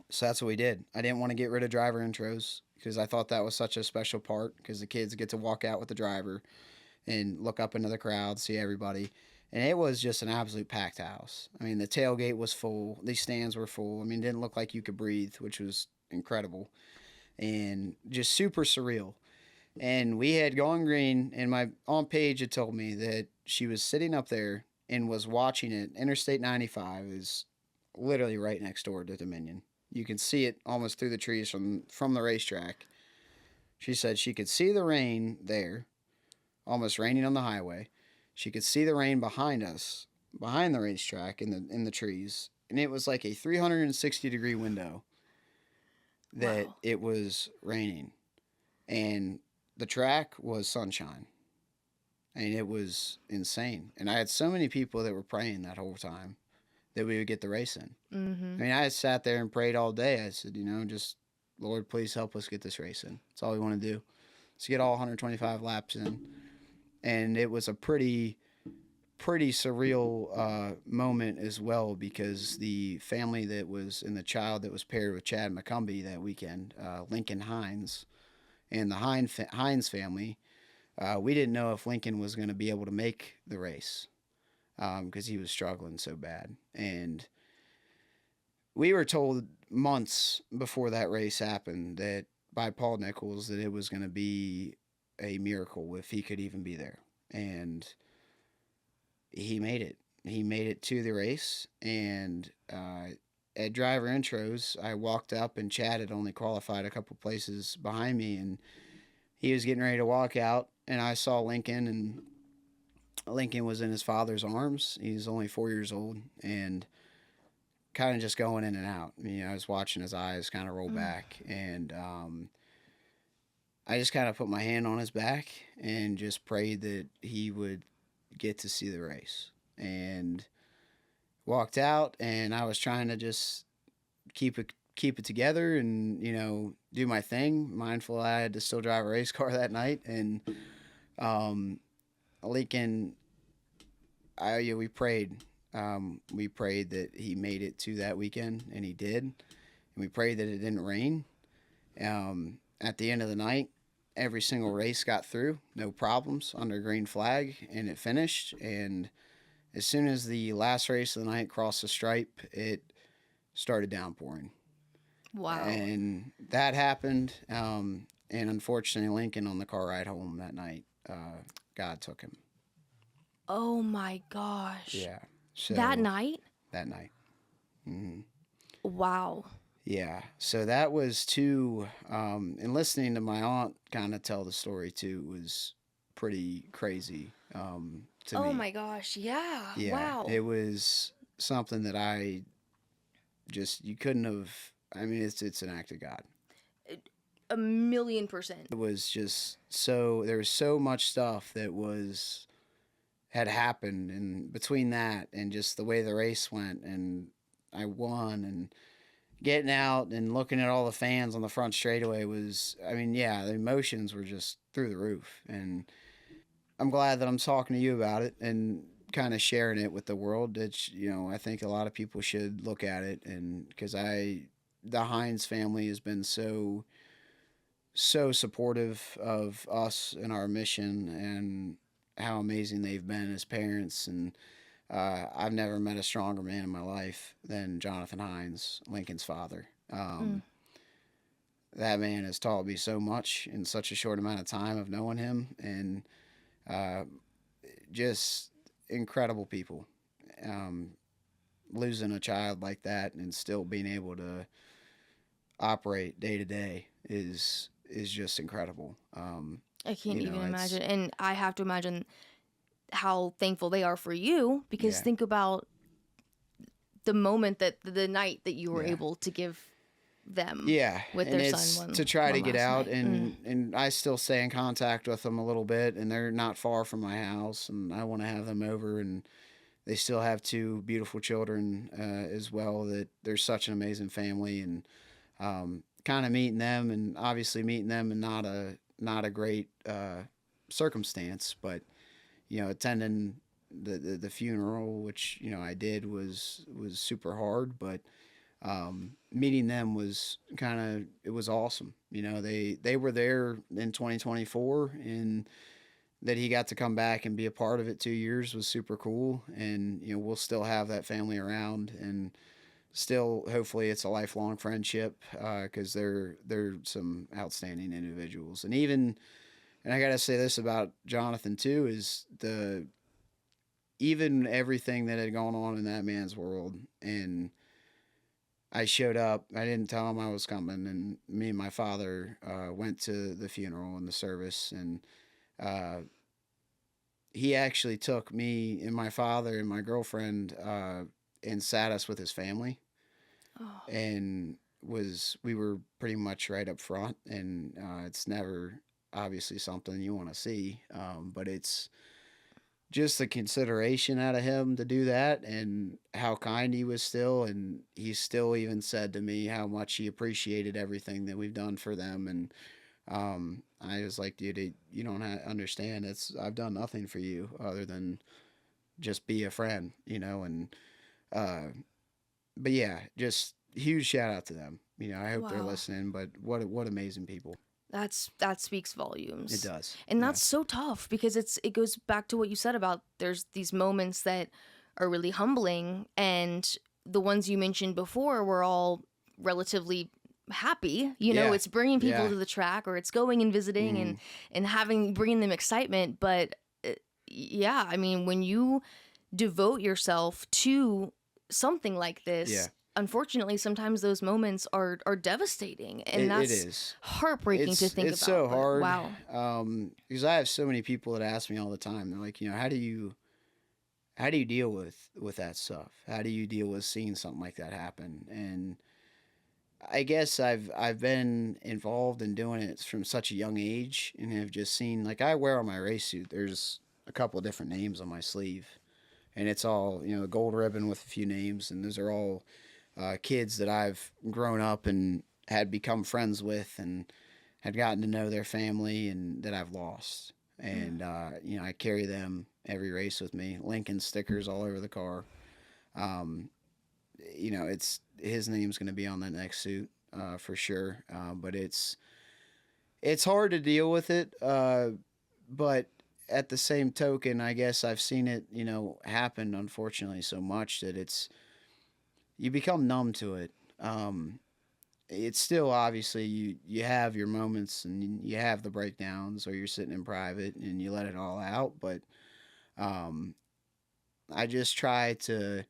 [SPEAKER 2] So that's what we did. I didn't want to get rid of driver intros, because I thought that was such a special part, because the kids get to walk out with the driver and look up into the crowd, see everybody. And it was just an absolute packed house. I mean, the tailgate was full. These stands were full. I mean, it didn't look like you could breathe, which was incredible and just super surreal. And we had gone green, and my on page had told me that she was sitting up there and was watching it. Interstate 95 is literally right next door to Dominion. You can see it almost through the trees from the racetrack. She said she could see the rain there, almost raining on the highway. She could see the rain behind us, behind the racetrack in the trees, and it was like a 360-degree window that
[SPEAKER 1] Wow.
[SPEAKER 2] it was raining, and the track was sunshine, and it was insane. And I had so many people that were praying that whole time that we would get the race in.
[SPEAKER 1] Mm-hmm.
[SPEAKER 2] I mean, I sat there and prayed all day. I said, just Lord, please help us get this race in. That's all we want to do. Let's get all 125 laps in. And it was a pretty surreal moment as well, because the family that was and the child that was paired with Chad McCumbee that weekend, Lincoln Hines, and the Hines family, we didn't know if Lincoln was going to be able to make the race because he was struggling so bad. And we were told months before that race happened that by Paul Nichols that it was going to be a miracle if he could even be there. And he made it. He made it to the race. And at driver intros, I walked up and Chad had only qualified a couple places behind me, and he was getting ready to walk out. And I saw Lincoln, and Lincoln was in his father's arms. He's only 4 years old, and kind of just going in and out. I was watching his eyes kind of roll back, and I just kind of put my hand on his back and just prayed that he would get to see the race. And walked out, and I was trying to just keep it together and do my thing, mindful I had to still drive a race car that night. And Lincoln, we prayed. We prayed that he made it to that weekend, and he did. And we prayed that it didn't rain. At the end of the night, every single race got through, no problems, under green flag, and it finished. And as soon as the last race of the night crossed the stripe, it started downpouring.
[SPEAKER 1] Wow.
[SPEAKER 2] And that happened. And unfortunately, Lincoln, on the car ride home that night, God took him.
[SPEAKER 1] Oh my gosh.
[SPEAKER 2] Yeah. So
[SPEAKER 1] That night?
[SPEAKER 2] That night. Mm-hmm.
[SPEAKER 1] Wow.
[SPEAKER 2] Yeah. So that was too, and listening to my aunt kind of tell the story too was pretty crazy to me.
[SPEAKER 1] Oh my gosh. Yeah.
[SPEAKER 2] Yeah.
[SPEAKER 1] Wow.
[SPEAKER 2] It was something that you couldn't have, I mean, it's an act of God.
[SPEAKER 1] 1,000,000%.
[SPEAKER 2] It was just there was so much stuff that had happened, and between that and just the way the race went, and I won, and getting out and looking at all the fans on the front straightaway was, I mean, yeah, the emotions were just through the roof. And I'm glad that I'm talking to you about it and kind of sharing it with the world. It's, I think a lot of people should look at it, and because the Hines family has been so supportive of us and our mission, and how amazing they've been as parents. And I've never met a stronger man in my life than Jonathan Hines, Lincoln's father. That man has taught me so much in such a short amount of time of knowing him, and just incredible people. Losing a child like that and still being able to operate day to day is just incredible.
[SPEAKER 1] I can't even imagine. And I have to imagine how thankful they are for you, because
[SPEAKER 2] Yeah.
[SPEAKER 1] think about the moment the night that you were able to give them with
[SPEAKER 2] and
[SPEAKER 1] their
[SPEAKER 2] it's
[SPEAKER 1] son
[SPEAKER 2] to try to
[SPEAKER 1] one
[SPEAKER 2] get
[SPEAKER 1] last
[SPEAKER 2] out,
[SPEAKER 1] night.
[SPEAKER 2] and I still stay in contact with them a little bit, and they're not far from my house, and I want to have them over, and they still have two beautiful children as well. That they're such an amazing family, and kind of meeting them, and obviously meeting them in not a great circumstance, but attending the funeral, which I did, was super hard, but meeting them was it was awesome. They were there in 2024, and that he got to come back and be a part of it 2 years was super cool. And, we'll still have that family around, and still, hopefully it's a lifelong friendship, because they're some outstanding individuals. And I got to say this about Jonathan too, is even everything that had gone on in that man's world. And I showed up. I didn't tell him I was coming, and me and my father went to the funeral and the service, and uh, he actually took me and my father and my girlfriend and sat us with his family,
[SPEAKER 1] Oh.
[SPEAKER 2] and we were pretty much right up front, and it's never obviously something you want to see, but it's just the consideration out of him to do that, and how kind he was still. And he still even said to me how much he appreciated everything that we've done for them. And I was like, dude, you don't understand. I've done nothing for you other than just be a friend, and uh, but yeah, just huge shout out to them. I hope they're
[SPEAKER 1] Wow.
[SPEAKER 2] listening, but what amazing people.
[SPEAKER 1] That speaks volumes.
[SPEAKER 2] It does.
[SPEAKER 1] And
[SPEAKER 2] Yeah.
[SPEAKER 1] that's so tough, because it goes back to what you said about there's these moments that are really humbling, and the ones you mentioned before were all relatively happy.
[SPEAKER 2] Yeah.
[SPEAKER 1] It's bringing people
[SPEAKER 2] Yeah.
[SPEAKER 1] to the track, or it's going and visiting
[SPEAKER 2] Mhm.
[SPEAKER 1] and bringing them excitement. But yeah, I mean, when you devote yourself to something like this,
[SPEAKER 2] Yeah.
[SPEAKER 1] unfortunately, sometimes those moments are devastating, and
[SPEAKER 2] It
[SPEAKER 1] that's
[SPEAKER 2] is.
[SPEAKER 1] heartbreaking to think
[SPEAKER 2] It's
[SPEAKER 1] about.
[SPEAKER 2] so
[SPEAKER 1] but
[SPEAKER 2] hard.
[SPEAKER 1] Wow.
[SPEAKER 2] Because I have so many people that ask me all the time. They're like, how do you deal with that stuff? How do you deal with seeing something like that happen? And I guess I've been involved in doing it from such a young age, and have just seen, like, I wear on my race suit. There's a couple of different names on my sleeve, and it's all a gold ribbon with a few names, and those are all kids that I've grown up and had become friends with, and had gotten to know their family, and that I've lost. And I carry them every race with me. Lincoln stickers all over the car. Um, it's his name's going to be on that next suit for sure. But it's hard to deal with it. But at the same token, I guess I've seen it, happen, unfortunately, so much that you become numb to it. It's still, obviously, you have your moments, and you have the breakdowns, or you're sitting in private and you let it all out. But um, I just try to,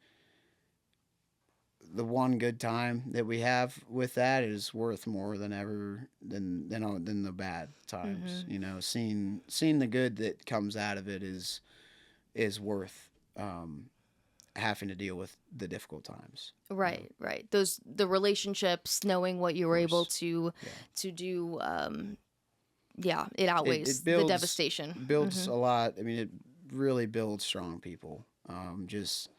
[SPEAKER 2] the one good time that we have with that is worth more than ever than the bad times. Seeing the good that comes out of it is worth having to deal with the difficult times.
[SPEAKER 1] Right. The relationships, knowing what you were able
[SPEAKER 2] course.
[SPEAKER 1] to do, yeah, it
[SPEAKER 2] It,
[SPEAKER 1] outweighs
[SPEAKER 2] it
[SPEAKER 1] the
[SPEAKER 2] builds
[SPEAKER 1] devastation.
[SPEAKER 2] builds a lot. I mean, it really builds strong people. Just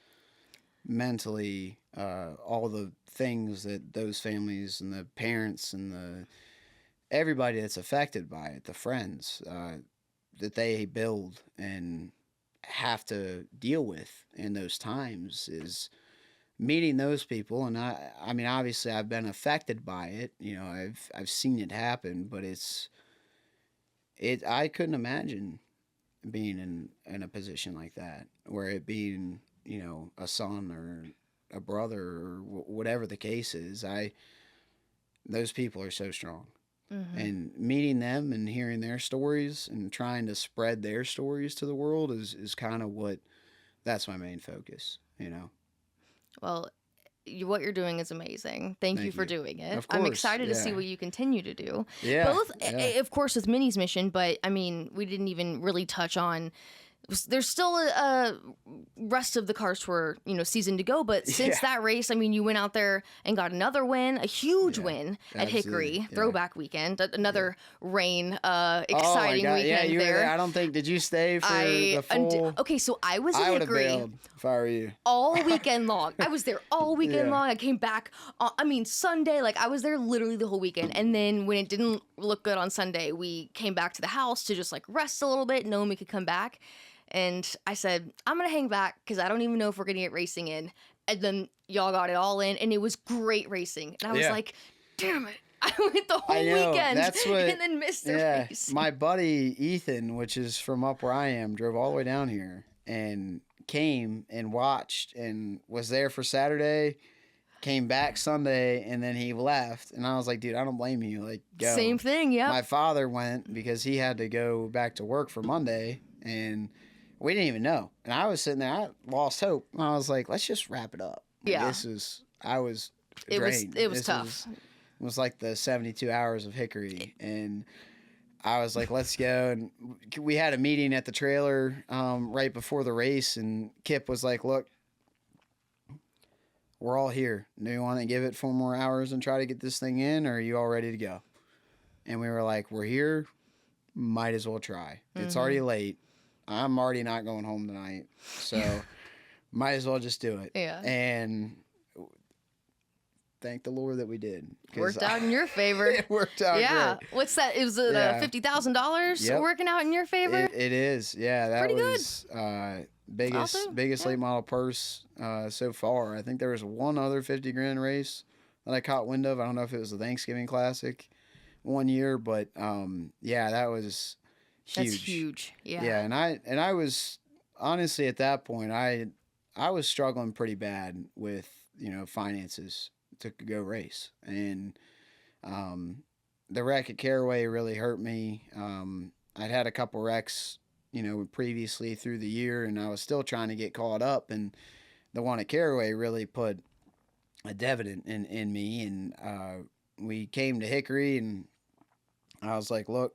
[SPEAKER 2] mentally, all the things that those families and the parents and everybody that's affected by it, the friends that they build and have to deal with in those times, is meeting those people. And I mean, obviously I've been affected by it. I've seen it happen, but I couldn't imagine being in a position like that, where it being, a son or a brother, or whatever the case is. Those people are so strong. And meeting them and hearing their stories and trying to spread their stories to the world is kind of that's my main focus.
[SPEAKER 1] Well, what you're doing is amazing. Thank you
[SPEAKER 2] Thank
[SPEAKER 1] for
[SPEAKER 2] you.
[SPEAKER 1] doing it.
[SPEAKER 2] Of
[SPEAKER 1] I'm
[SPEAKER 2] course,
[SPEAKER 1] excited to see
[SPEAKER 2] yeah.
[SPEAKER 1] what you continue to do.
[SPEAKER 2] Yeah,
[SPEAKER 1] Both,
[SPEAKER 2] yeah.
[SPEAKER 1] of course, with Minnie's mission, but I mean, we didn't even really touch on. There's still a rest of the Cars Tour, season to go. But since
[SPEAKER 2] Yeah.
[SPEAKER 1] that race, I mean, you went out there and got another win, a huge
[SPEAKER 2] Yeah,
[SPEAKER 1] win at
[SPEAKER 2] absolutely,
[SPEAKER 1] Hickory
[SPEAKER 2] yeah.
[SPEAKER 1] Throwback Weekend, another rain,
[SPEAKER 2] Oh my
[SPEAKER 1] exciting
[SPEAKER 2] God,
[SPEAKER 1] weekend
[SPEAKER 2] yeah, you were
[SPEAKER 1] there.
[SPEAKER 2] there. I don't think, did you stay for the full?
[SPEAKER 1] Okay, so I was
[SPEAKER 2] I
[SPEAKER 1] at
[SPEAKER 2] would have
[SPEAKER 1] Hickory
[SPEAKER 2] bailed if I were you.
[SPEAKER 1] all weekend long. I was there all weekend
[SPEAKER 2] Yeah.
[SPEAKER 1] long. I came back, Sunday, like I was there literally the whole weekend. And then when it didn't look good on Sunday, we came back to the house to just like rest a little bit, knowing we could come back. And I said, I'm going to hang back because I don't even know if we're going to get racing in. And then y'all got it all in, and it was great racing. And I was
[SPEAKER 2] Yeah.
[SPEAKER 1] like, damn it. I went the whole
[SPEAKER 2] I know,
[SPEAKER 1] weekend
[SPEAKER 2] that's what,
[SPEAKER 1] and then missed the race.
[SPEAKER 2] my buddy Ethan, which is from up where I am, drove all the way down here and came and watched and was there for Saturday, came back Sunday, and then he left. And I was like, dude, I don't blame you. Like, go.
[SPEAKER 1] Same thing, yeah.
[SPEAKER 2] My father went because he had to go back to work for Monday, and we didn't even know. And I was sitting there, I lost hope. And I was like, let's just wrap it up. Like,
[SPEAKER 1] Yeah.
[SPEAKER 2] I was drained.
[SPEAKER 1] It was tough.
[SPEAKER 2] It was like the 72 hours of Hickory, and I was like, let's go. And we had a meeting at the trailer right before the race, and Kip was like, look, we're all here. Do you want to give it 4 more hours and try to get this thing in, or are you all ready to go? And we were like, we're here. Might as well try. It's already late. I'm already not going home tonight, so might as well just do it.
[SPEAKER 1] Yeah.
[SPEAKER 2] And thank the Lord that we did.
[SPEAKER 1] Worked out in your favor.
[SPEAKER 2] It worked out great.
[SPEAKER 1] What's that? It was $50,000 working out in your favor?
[SPEAKER 2] It is. Yeah, that
[SPEAKER 1] Pretty
[SPEAKER 2] was biggest
[SPEAKER 1] Awesome.
[SPEAKER 2] late model purse so far. I think there was one other 50 grand race that I caught wind of. I don't know if it was the Thanksgiving Classic one year, but yeah, that was huge.
[SPEAKER 1] That's huge. Yeah.
[SPEAKER 2] Yeah, and I was honestly at that point I was struggling pretty bad with, finances to go race. And the wreck at Caraway really hurt me. I'd had a couple wrecks, previously through the year, and I was still trying to get caught up. And the one at Caraway really put a dividend in me. And we came to Hickory, and I was like, look,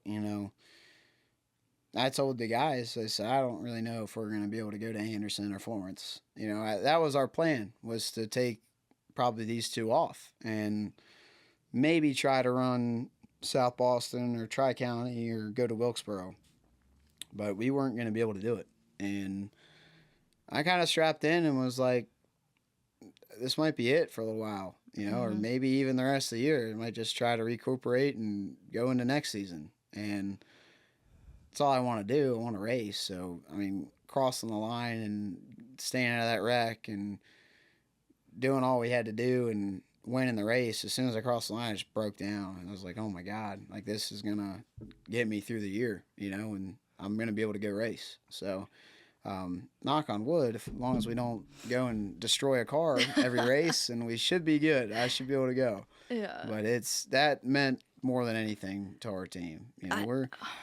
[SPEAKER 2] I told the guys, I said, I don't really know if we're going to be able to go to Anderson or Florence. That was our plan, was to take probably these two off and maybe try to run South Boston or Tri-County or go to Wilkesboro. But we weren't going to be able to do it. And I kind of strapped in and was like, this might be it for a little while, or maybe even the rest of the year. I might just try to recuperate and go into next season. And that's all I want to do. I want to race. So, crossing the line and staying out of that wreck and doing all we had to do and winning the race, as soon as I crossed the line, I just broke down. And I was like, oh my God, like this is going to get me through the year, and I'm going to be able to go race. So, knock on wood, as long as we don't go and destroy a car every race, and we should be good. I should be able to go.
[SPEAKER 1] Yeah.
[SPEAKER 2] But that meant more than anything to our team.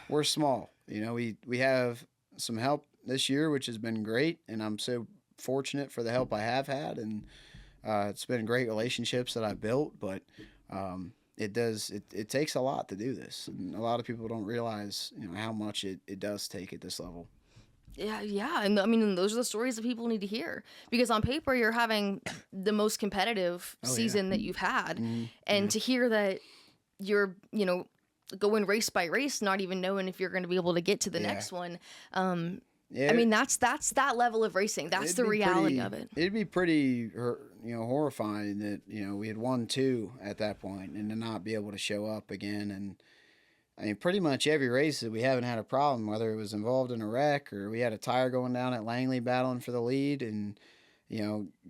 [SPEAKER 2] We're small. We have some help this year, which has been great, and I'm so fortunate for the help I have had, and it's been great relationships that I've built. But it takes a lot to do this, and a lot of people don't realize how much it does take at this level.
[SPEAKER 1] Yeah, and and those are the stories that people need to hear, because on paper you're having the most competitive season that you've had, and to hear that you're going race by race, not even knowing if you're going to be able to get to the next one. That's that level of racing. That's the reality of it.
[SPEAKER 2] It'd be pretty, horrifying that we had won 2 at that point and to not be able to show up again. And pretty much every race that we haven't had a problem, whether it was involved in a wreck or we had a tire going down at Langley battling for the lead, and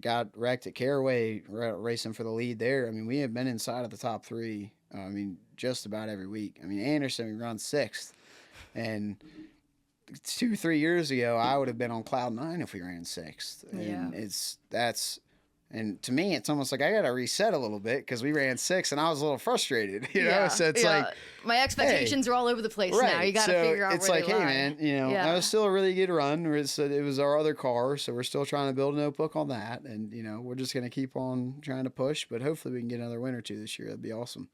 [SPEAKER 2] got wrecked at Caraway racing for the lead there. We have been inside of the top 3. Just about every week. Anderson, we run 6th, and 2-3 years ago, I would have been on cloud 9 if we ran 6th. And and to me, it's almost like I got to reset a little bit because we ran 6th and I was a little frustrated, So it's like
[SPEAKER 1] my expectations are all over the place now. You got to figure out.
[SPEAKER 2] It's
[SPEAKER 1] where
[SPEAKER 2] like,
[SPEAKER 1] they
[SPEAKER 2] hey,
[SPEAKER 1] lie.
[SPEAKER 2] man, that was still a really good run. It was our other car, so we're still trying to build a notebook on that, and we're just gonna keep on trying to push. But hopefully, we can get another win or 2 this year. That'd be awesome.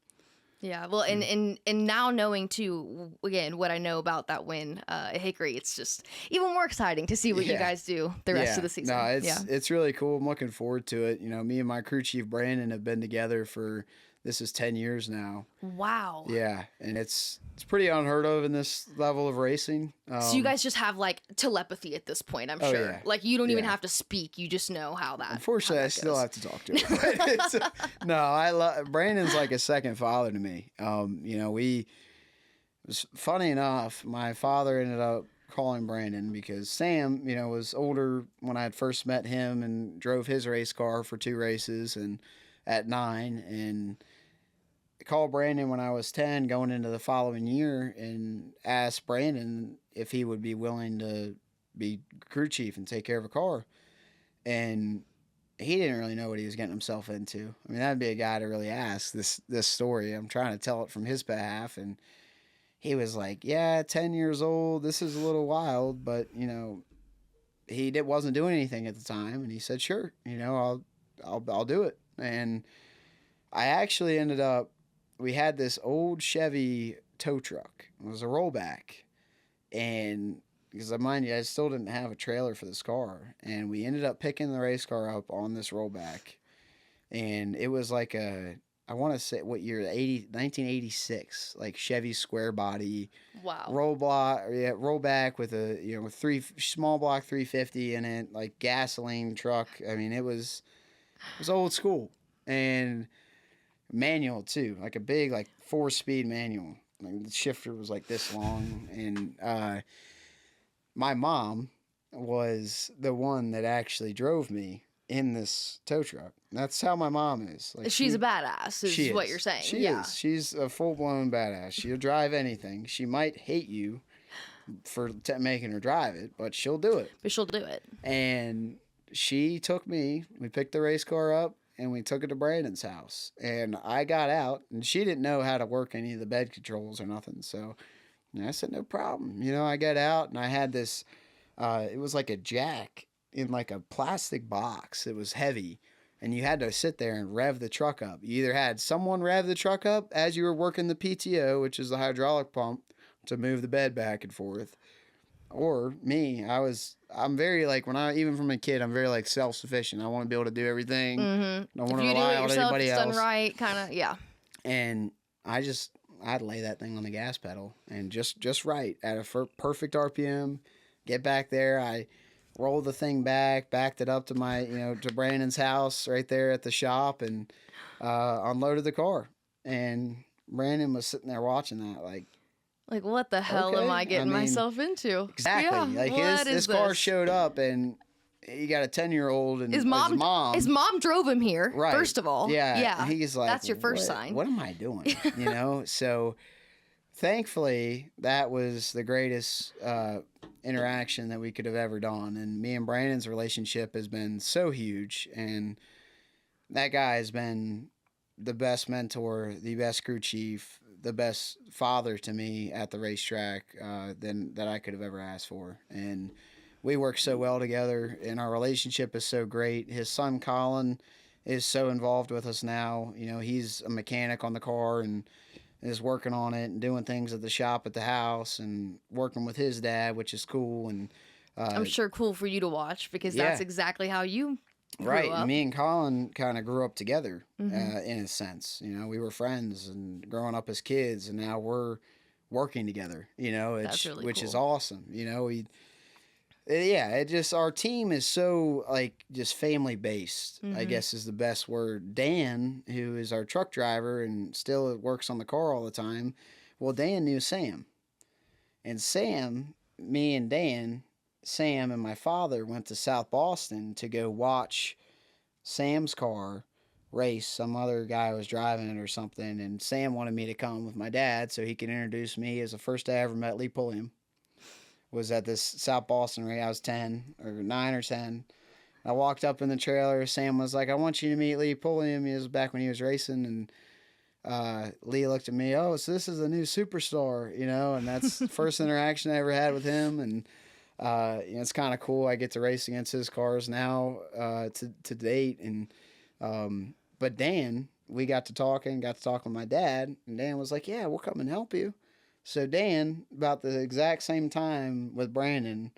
[SPEAKER 1] Yeah, well, and now knowing too, again, what I know about that win at Hickory, it's just even more exciting to see what you guys do the rest of the season.
[SPEAKER 2] No, it's really cool. I'm looking forward to it. Me and my crew chief Brandon have been together for, this is 10 years now.
[SPEAKER 1] Wow.
[SPEAKER 2] Yeah, and it's pretty unheard of in this level of racing.
[SPEAKER 1] So you guys just have like telepathy at this point, I'm sure. Yeah. Like you don't even have to speak; you just know how that.
[SPEAKER 2] Unfortunately, I still have to talk to him. No, I love Brandon's like a second father to me. It was funny enough. My father ended up calling Brandon because Sam, was older when I had first met him and drove his race car for 2 races and at 9 and. called Brandon when I was 10 going into the following year and asked Brandon if he would be willing to be crew chief and take care of a car. And he didn't really know what he was getting himself into. I mean, that'd be a guy to really ask this story. I'm trying to tell it from his behalf, and he was like, "Yeah, 10 years old. This is a little wild, but wasn't doing anything at the time." And he said, "Sure, I'll do it." And I actually ended up. We had this old Chevy tow truck. It was a rollback, and because I mind you, I still didn't have a trailer for this car, and we ended up picking the race car up on this rollback, and it was like I want to say what year, 1986, like Chevy square body,
[SPEAKER 1] Wow.
[SPEAKER 2] rollback with with three small block 350 in it, like gasoline truck. I mean, it was old school and manual too, like a big like 4-speed manual. Like the shifter was like this long, and my mom was the one that actually drove me in this tow truck. That's how my mom is. Like
[SPEAKER 1] She's a badass, is what you're saying.
[SPEAKER 2] She is. She's a full-blown badass. She'll drive anything. She might hate you for making her drive it, but she'll do it.
[SPEAKER 1] But she'll do it.
[SPEAKER 2] And she took me. We picked the race car up, and we took it to Brandon's house. And I got out, and she didn't know how to work any of the bed controls or nothing. So I said, no problem. I got out, and I had this, it was like a jack in like a plastic box. It was heavy, and you had to sit there and rev the truck up. You either had someone rev the truck up as you were working the PTO, which is the hydraulic pump, to move the bed back and forth, or me. I'm very like, even from a kid, I'm very like self-sufficient. I want to be able to do everything.
[SPEAKER 1] Mm-hmm.
[SPEAKER 2] I don't want to rely on anybody else.
[SPEAKER 1] Done right, kind of, yeah.
[SPEAKER 2] And I'd lay that thing on the gas pedal and just right at a perfect RPM, get back there. I rolled the thing backed it up to my, to Brandon's house right there at the shop, and unloaded the car. And Brandon was sitting there watching that
[SPEAKER 1] like, what the hell am I getting myself into?
[SPEAKER 2] Exactly.
[SPEAKER 1] Yeah,
[SPEAKER 2] like his car showed up, and he got a 10-year-old, and his
[SPEAKER 1] mom drove him here.
[SPEAKER 2] Right.
[SPEAKER 1] First of all,
[SPEAKER 2] yeah. He's like,
[SPEAKER 1] that's your first sign.
[SPEAKER 2] What am I doing? So thankfully that was the greatest interaction that we could have ever done, and me and Brandon's relationship has been so huge, and that guy has been the best mentor, the best crew chief, the best father to me at the racetrack that I could have ever asked for. And we work so well together, and our relationship is so great. His son Colin is so involved with us now. He's a mechanic on the car and is working on it and doing things at the shop at the house and working with his dad, which is cool. And
[SPEAKER 1] I'm sure cool for you to watch, because that's exactly how you grew up.
[SPEAKER 2] Me and Colin kind of grew up together, in a sense. We were friends and growing up as kids, and now we're working together.
[SPEAKER 1] That's really
[SPEAKER 2] which
[SPEAKER 1] cool.
[SPEAKER 2] is awesome. Our team is so like just family based, I guess is the best word. Dan, who is our truck driver and still works on the car all the time, well, Dan knew Sam. And Sam, me and Dan, Sam and my father went to South Boston to go watch Sam's car race. Some other guy was driving it or something, and Sam wanted me to come with my dad so he could introduce me. It was the first day I ever met Lee Pulliam. Was at this South Boston race. I was 9 or 10. I walked up in the trailer. Sam was like, I want you to meet Lee Pulliam. He was back when he was racing. And Lee looked at me, oh, so this is a new superstar, and that's the first interaction I ever had with him. And, it's kind of cool. I get to race against his cars now to date. And but Dan, we got to talking with my dad. And Dan was like, yeah, we'll come and help you. So Dan, about the exact same time with Brandon,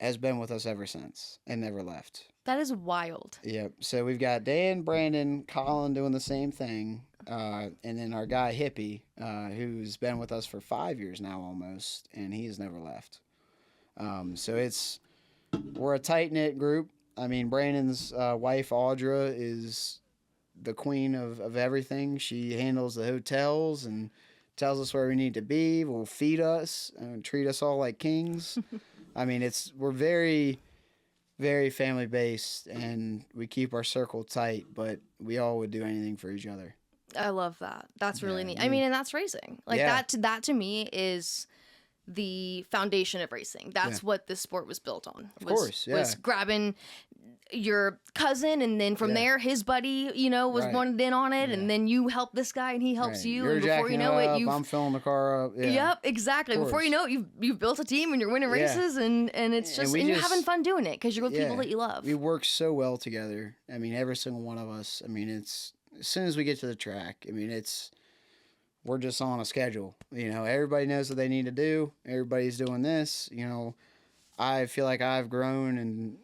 [SPEAKER 2] has been with us ever since and never left.
[SPEAKER 1] That is wild.
[SPEAKER 2] Yep. So we've got Dan, Brandon, Colin doing the same thing, and then our guy Hippie, who's been with us for 5 years now almost, and he has never left. So we're a tight-knit group. I mean, Brandon's wife, Audra, is the queen of everything. She handles the hotels and tells us where we need to be, will feed us and treat us all like kings. I mean, we're very, very family based, and we keep our circle tight, but we all would do anything for each other.
[SPEAKER 1] I love that. That's really neat.
[SPEAKER 2] I
[SPEAKER 1] I mean, and that's racing. Like
[SPEAKER 2] Yeah.
[SPEAKER 1] that to me is the foundation of racing. That's what this sport was built on.
[SPEAKER 2] Of course, yeah.
[SPEAKER 1] Was grabbing your cousin, and then from there his buddy, was
[SPEAKER 2] Right.
[SPEAKER 1] wanted in on it, and then you help this guy and he helps
[SPEAKER 2] Right.
[SPEAKER 1] you,
[SPEAKER 2] You're
[SPEAKER 1] and before you
[SPEAKER 2] jacking
[SPEAKER 1] know
[SPEAKER 2] up,
[SPEAKER 1] it,
[SPEAKER 2] I'm filling the car up. Yeah.
[SPEAKER 1] Yep, exactly. Before you know it, you've built a team and you're winning races, and it's just and you're having fun doing it because you're with people that you love.
[SPEAKER 2] We work so well together. I mean, every single one of us. I mean, it's as soon as we get to the track, I mean, we're just on a schedule. Everybody knows what they need to do. Everybody's doing this. I feel like I've grown and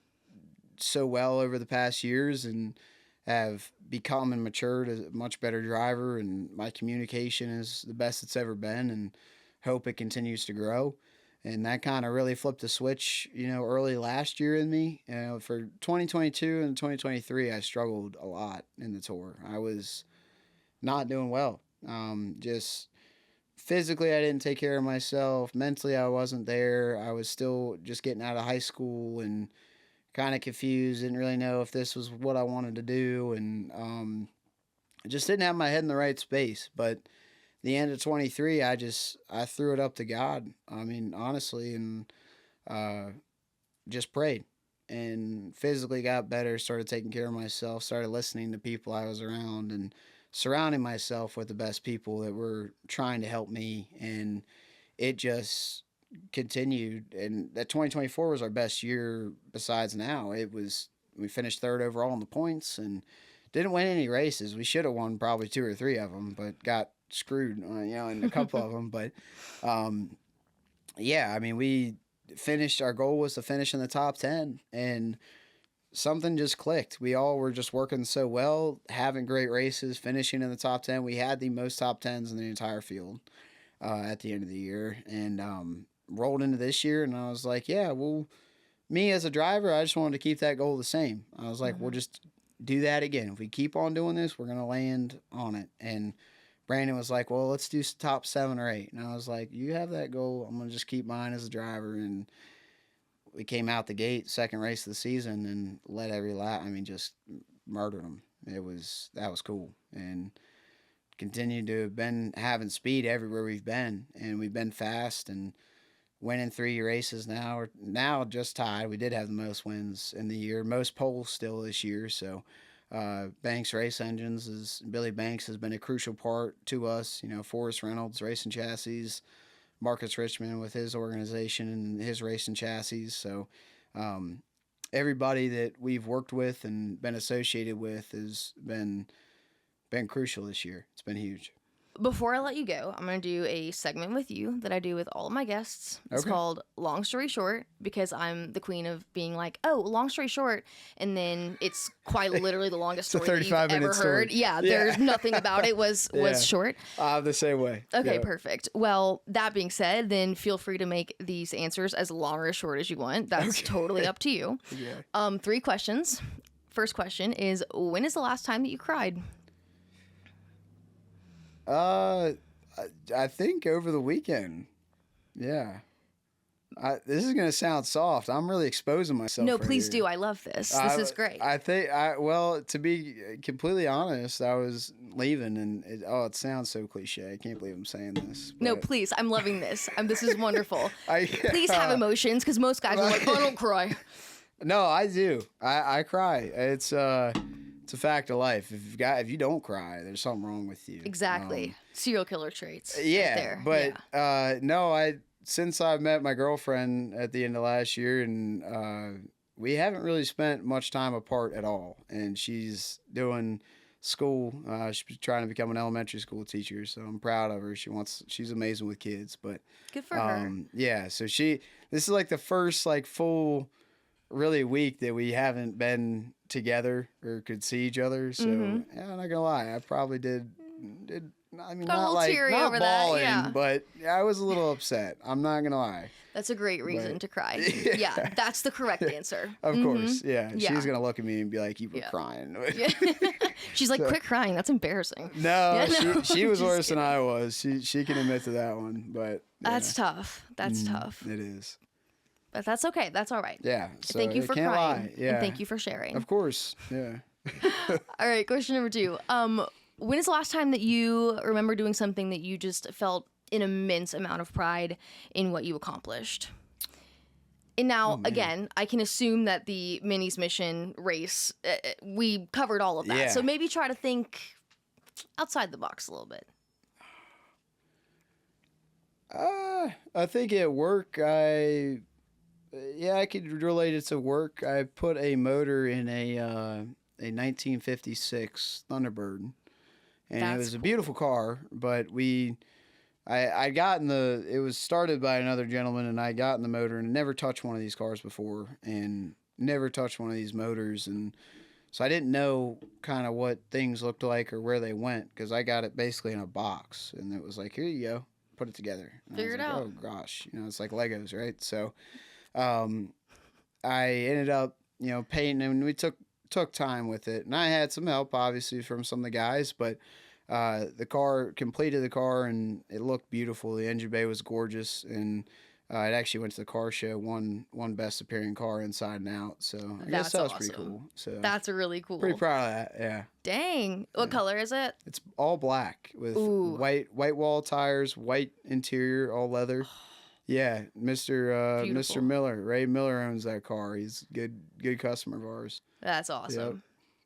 [SPEAKER 2] so well over the past years and have become and matured as a much better driver, and my communication is the best it's ever been, and hope it continues to grow. And that kind of really flipped the switch, early last year in me. For 2022 and 2023, I struggled a lot in the tour. I was not doing well. Just physically, I didn't take care of myself. Mentally, I wasn't there. I was still just getting out of high school and kind of confused. Didn't really know if this was what I wanted to do, and I just didn't have my head in the right space. But the end of 23, I threw it up to God. I mean, honestly, and just prayed, and physically got better. Started taking care of myself. Started listening to people I was around, and surrounding myself with the best people that were trying to help me. And it just continued. And that 2024 was our best year besides now. We finished third overall in the points and didn't win any races. We should have won probably 2 or 3 of them, but got screwed, in a couple of them. But, I mean, our goal was to finish in the top 10, and something just clicked. We all were just working so well, having great races, finishing in the top 10. We had the most top 10s in the entire field at the end of the year, and rolled into this year, and I was like, me as a driver, I just wanted to keep that goal the same. I was like, we'll just do that again. If we keep on doing this, we're going to land on it. And Brandon was like, well, let's do top 7 or 8. And I was like, you have that goal. I'm going to just keep mine as a driver. And we came out the gate, second race of the season, and led every lap. I mean, just murdered them. That was cool. And continued to have been having speed everywhere we've been. And we've been fast and winning 3 races now. We're now just tied. We did have the most wins in the year, most poles still this year. So Banks Race Engines, Billy Banks has been a crucial part to us. Forrest Reynolds Racing Chassis, Marcus Richmond with his organization and his racing chassis. So everybody that we've worked with and been associated with has been crucial this year. It's been huge.
[SPEAKER 1] Before I let you go, I'm going to do a segment with you that I do with all of my guests. It's called Long Story Short, because I'm the queen of being like, oh, long story short, and then it's quite literally the longest story that you've ever heard. Yeah, there's nothing about it was short.
[SPEAKER 2] The same way.
[SPEAKER 1] Okay, perfect. Well, that being said, then feel free to make these answers as long or as short as you want. That's totally up to you. 3 questions. First question is, when is the last time that you cried?
[SPEAKER 2] I think over the weekend. Yeah. This is going to sound soft. I'm really exposing myself.
[SPEAKER 1] No, please do. I love this. This is great.
[SPEAKER 2] I think, to be completely honest, I was leaving and it sounds so cliche. I can't believe I'm saying this.
[SPEAKER 1] No, please. I'm loving this. This is wonderful. Please have emotions, because most guys are like, I don't cry.
[SPEAKER 2] No, I do. I cry. It's a fact of life. If you don't cry, there's something wrong with you.
[SPEAKER 1] Exactly. Serial killer traits.
[SPEAKER 2] Yeah,
[SPEAKER 1] right there.
[SPEAKER 2] No, since I met my girlfriend at the end of last year, and we haven't really spent much time apart at all. And she's doing school. She's trying to become an elementary school teacher, so I'm proud of her. She's amazing with kids. But
[SPEAKER 1] good for her.
[SPEAKER 2] Yeah, so this is like the first full really week that we haven't been together or could see each other. So I'm not gonna lie, I probably did. I mean, not
[SPEAKER 1] over
[SPEAKER 2] bawling,
[SPEAKER 1] that,
[SPEAKER 2] but I was a little upset. I'm not gonna lie.
[SPEAKER 1] That's a great reason to cry. Yeah, that's the correct answer.
[SPEAKER 2] Of course, yeah. She's gonna look at me and be like, "You were crying."
[SPEAKER 1] She's like, "Quit crying. That's embarrassing."
[SPEAKER 2] No, she was worse than I was. She can admit to that one, but
[SPEAKER 1] that's tough. That's tough.
[SPEAKER 2] It is.
[SPEAKER 1] But that's okay. That's all right.
[SPEAKER 2] Yeah. So
[SPEAKER 1] thank you for crying.
[SPEAKER 2] Lie. Yeah.
[SPEAKER 1] And thank you for sharing.
[SPEAKER 2] Of course. Yeah.
[SPEAKER 1] All right. Question number 2. When is the last time that you remember doing something that you just felt an immense amount of pride in what you accomplished? And now, again, I can assume that the Minis Mission race, we covered all of that.
[SPEAKER 2] Yeah.
[SPEAKER 1] So maybe try to think outside the box a little bit.
[SPEAKER 2] I think at work, I could relate it to work. I put a motor in a 1956 Thunderbird, and it was a beautiful car. But I got in it was started by another gentleman, and I got in the motor and never touched one of these cars before, and never touched one of these motors, and so I didn't know kind of what things looked like or where they went because I got it basically in a box, and it was like, here you go, put it together. And
[SPEAKER 1] Figure it out.
[SPEAKER 2] Oh gosh, it's like Legos, right? So, I ended up, painting, and we took time with it, and I had some help obviously from some of the guys, but the car completed the car, and it looked beautiful. The engine bay was gorgeous, and it actually went to the car show, won best appearing car inside and out. So I guess that was pretty cool. So
[SPEAKER 1] That's really cool.
[SPEAKER 2] pretty proud of that. Yeah.
[SPEAKER 1] Dang. What color is it?
[SPEAKER 2] It's all black with white wall tires, white interior, all leather. Yeah, Mr. Miller, Ray Miller owns that car. He's good customer of ours.
[SPEAKER 1] That's awesome.
[SPEAKER 2] Yep.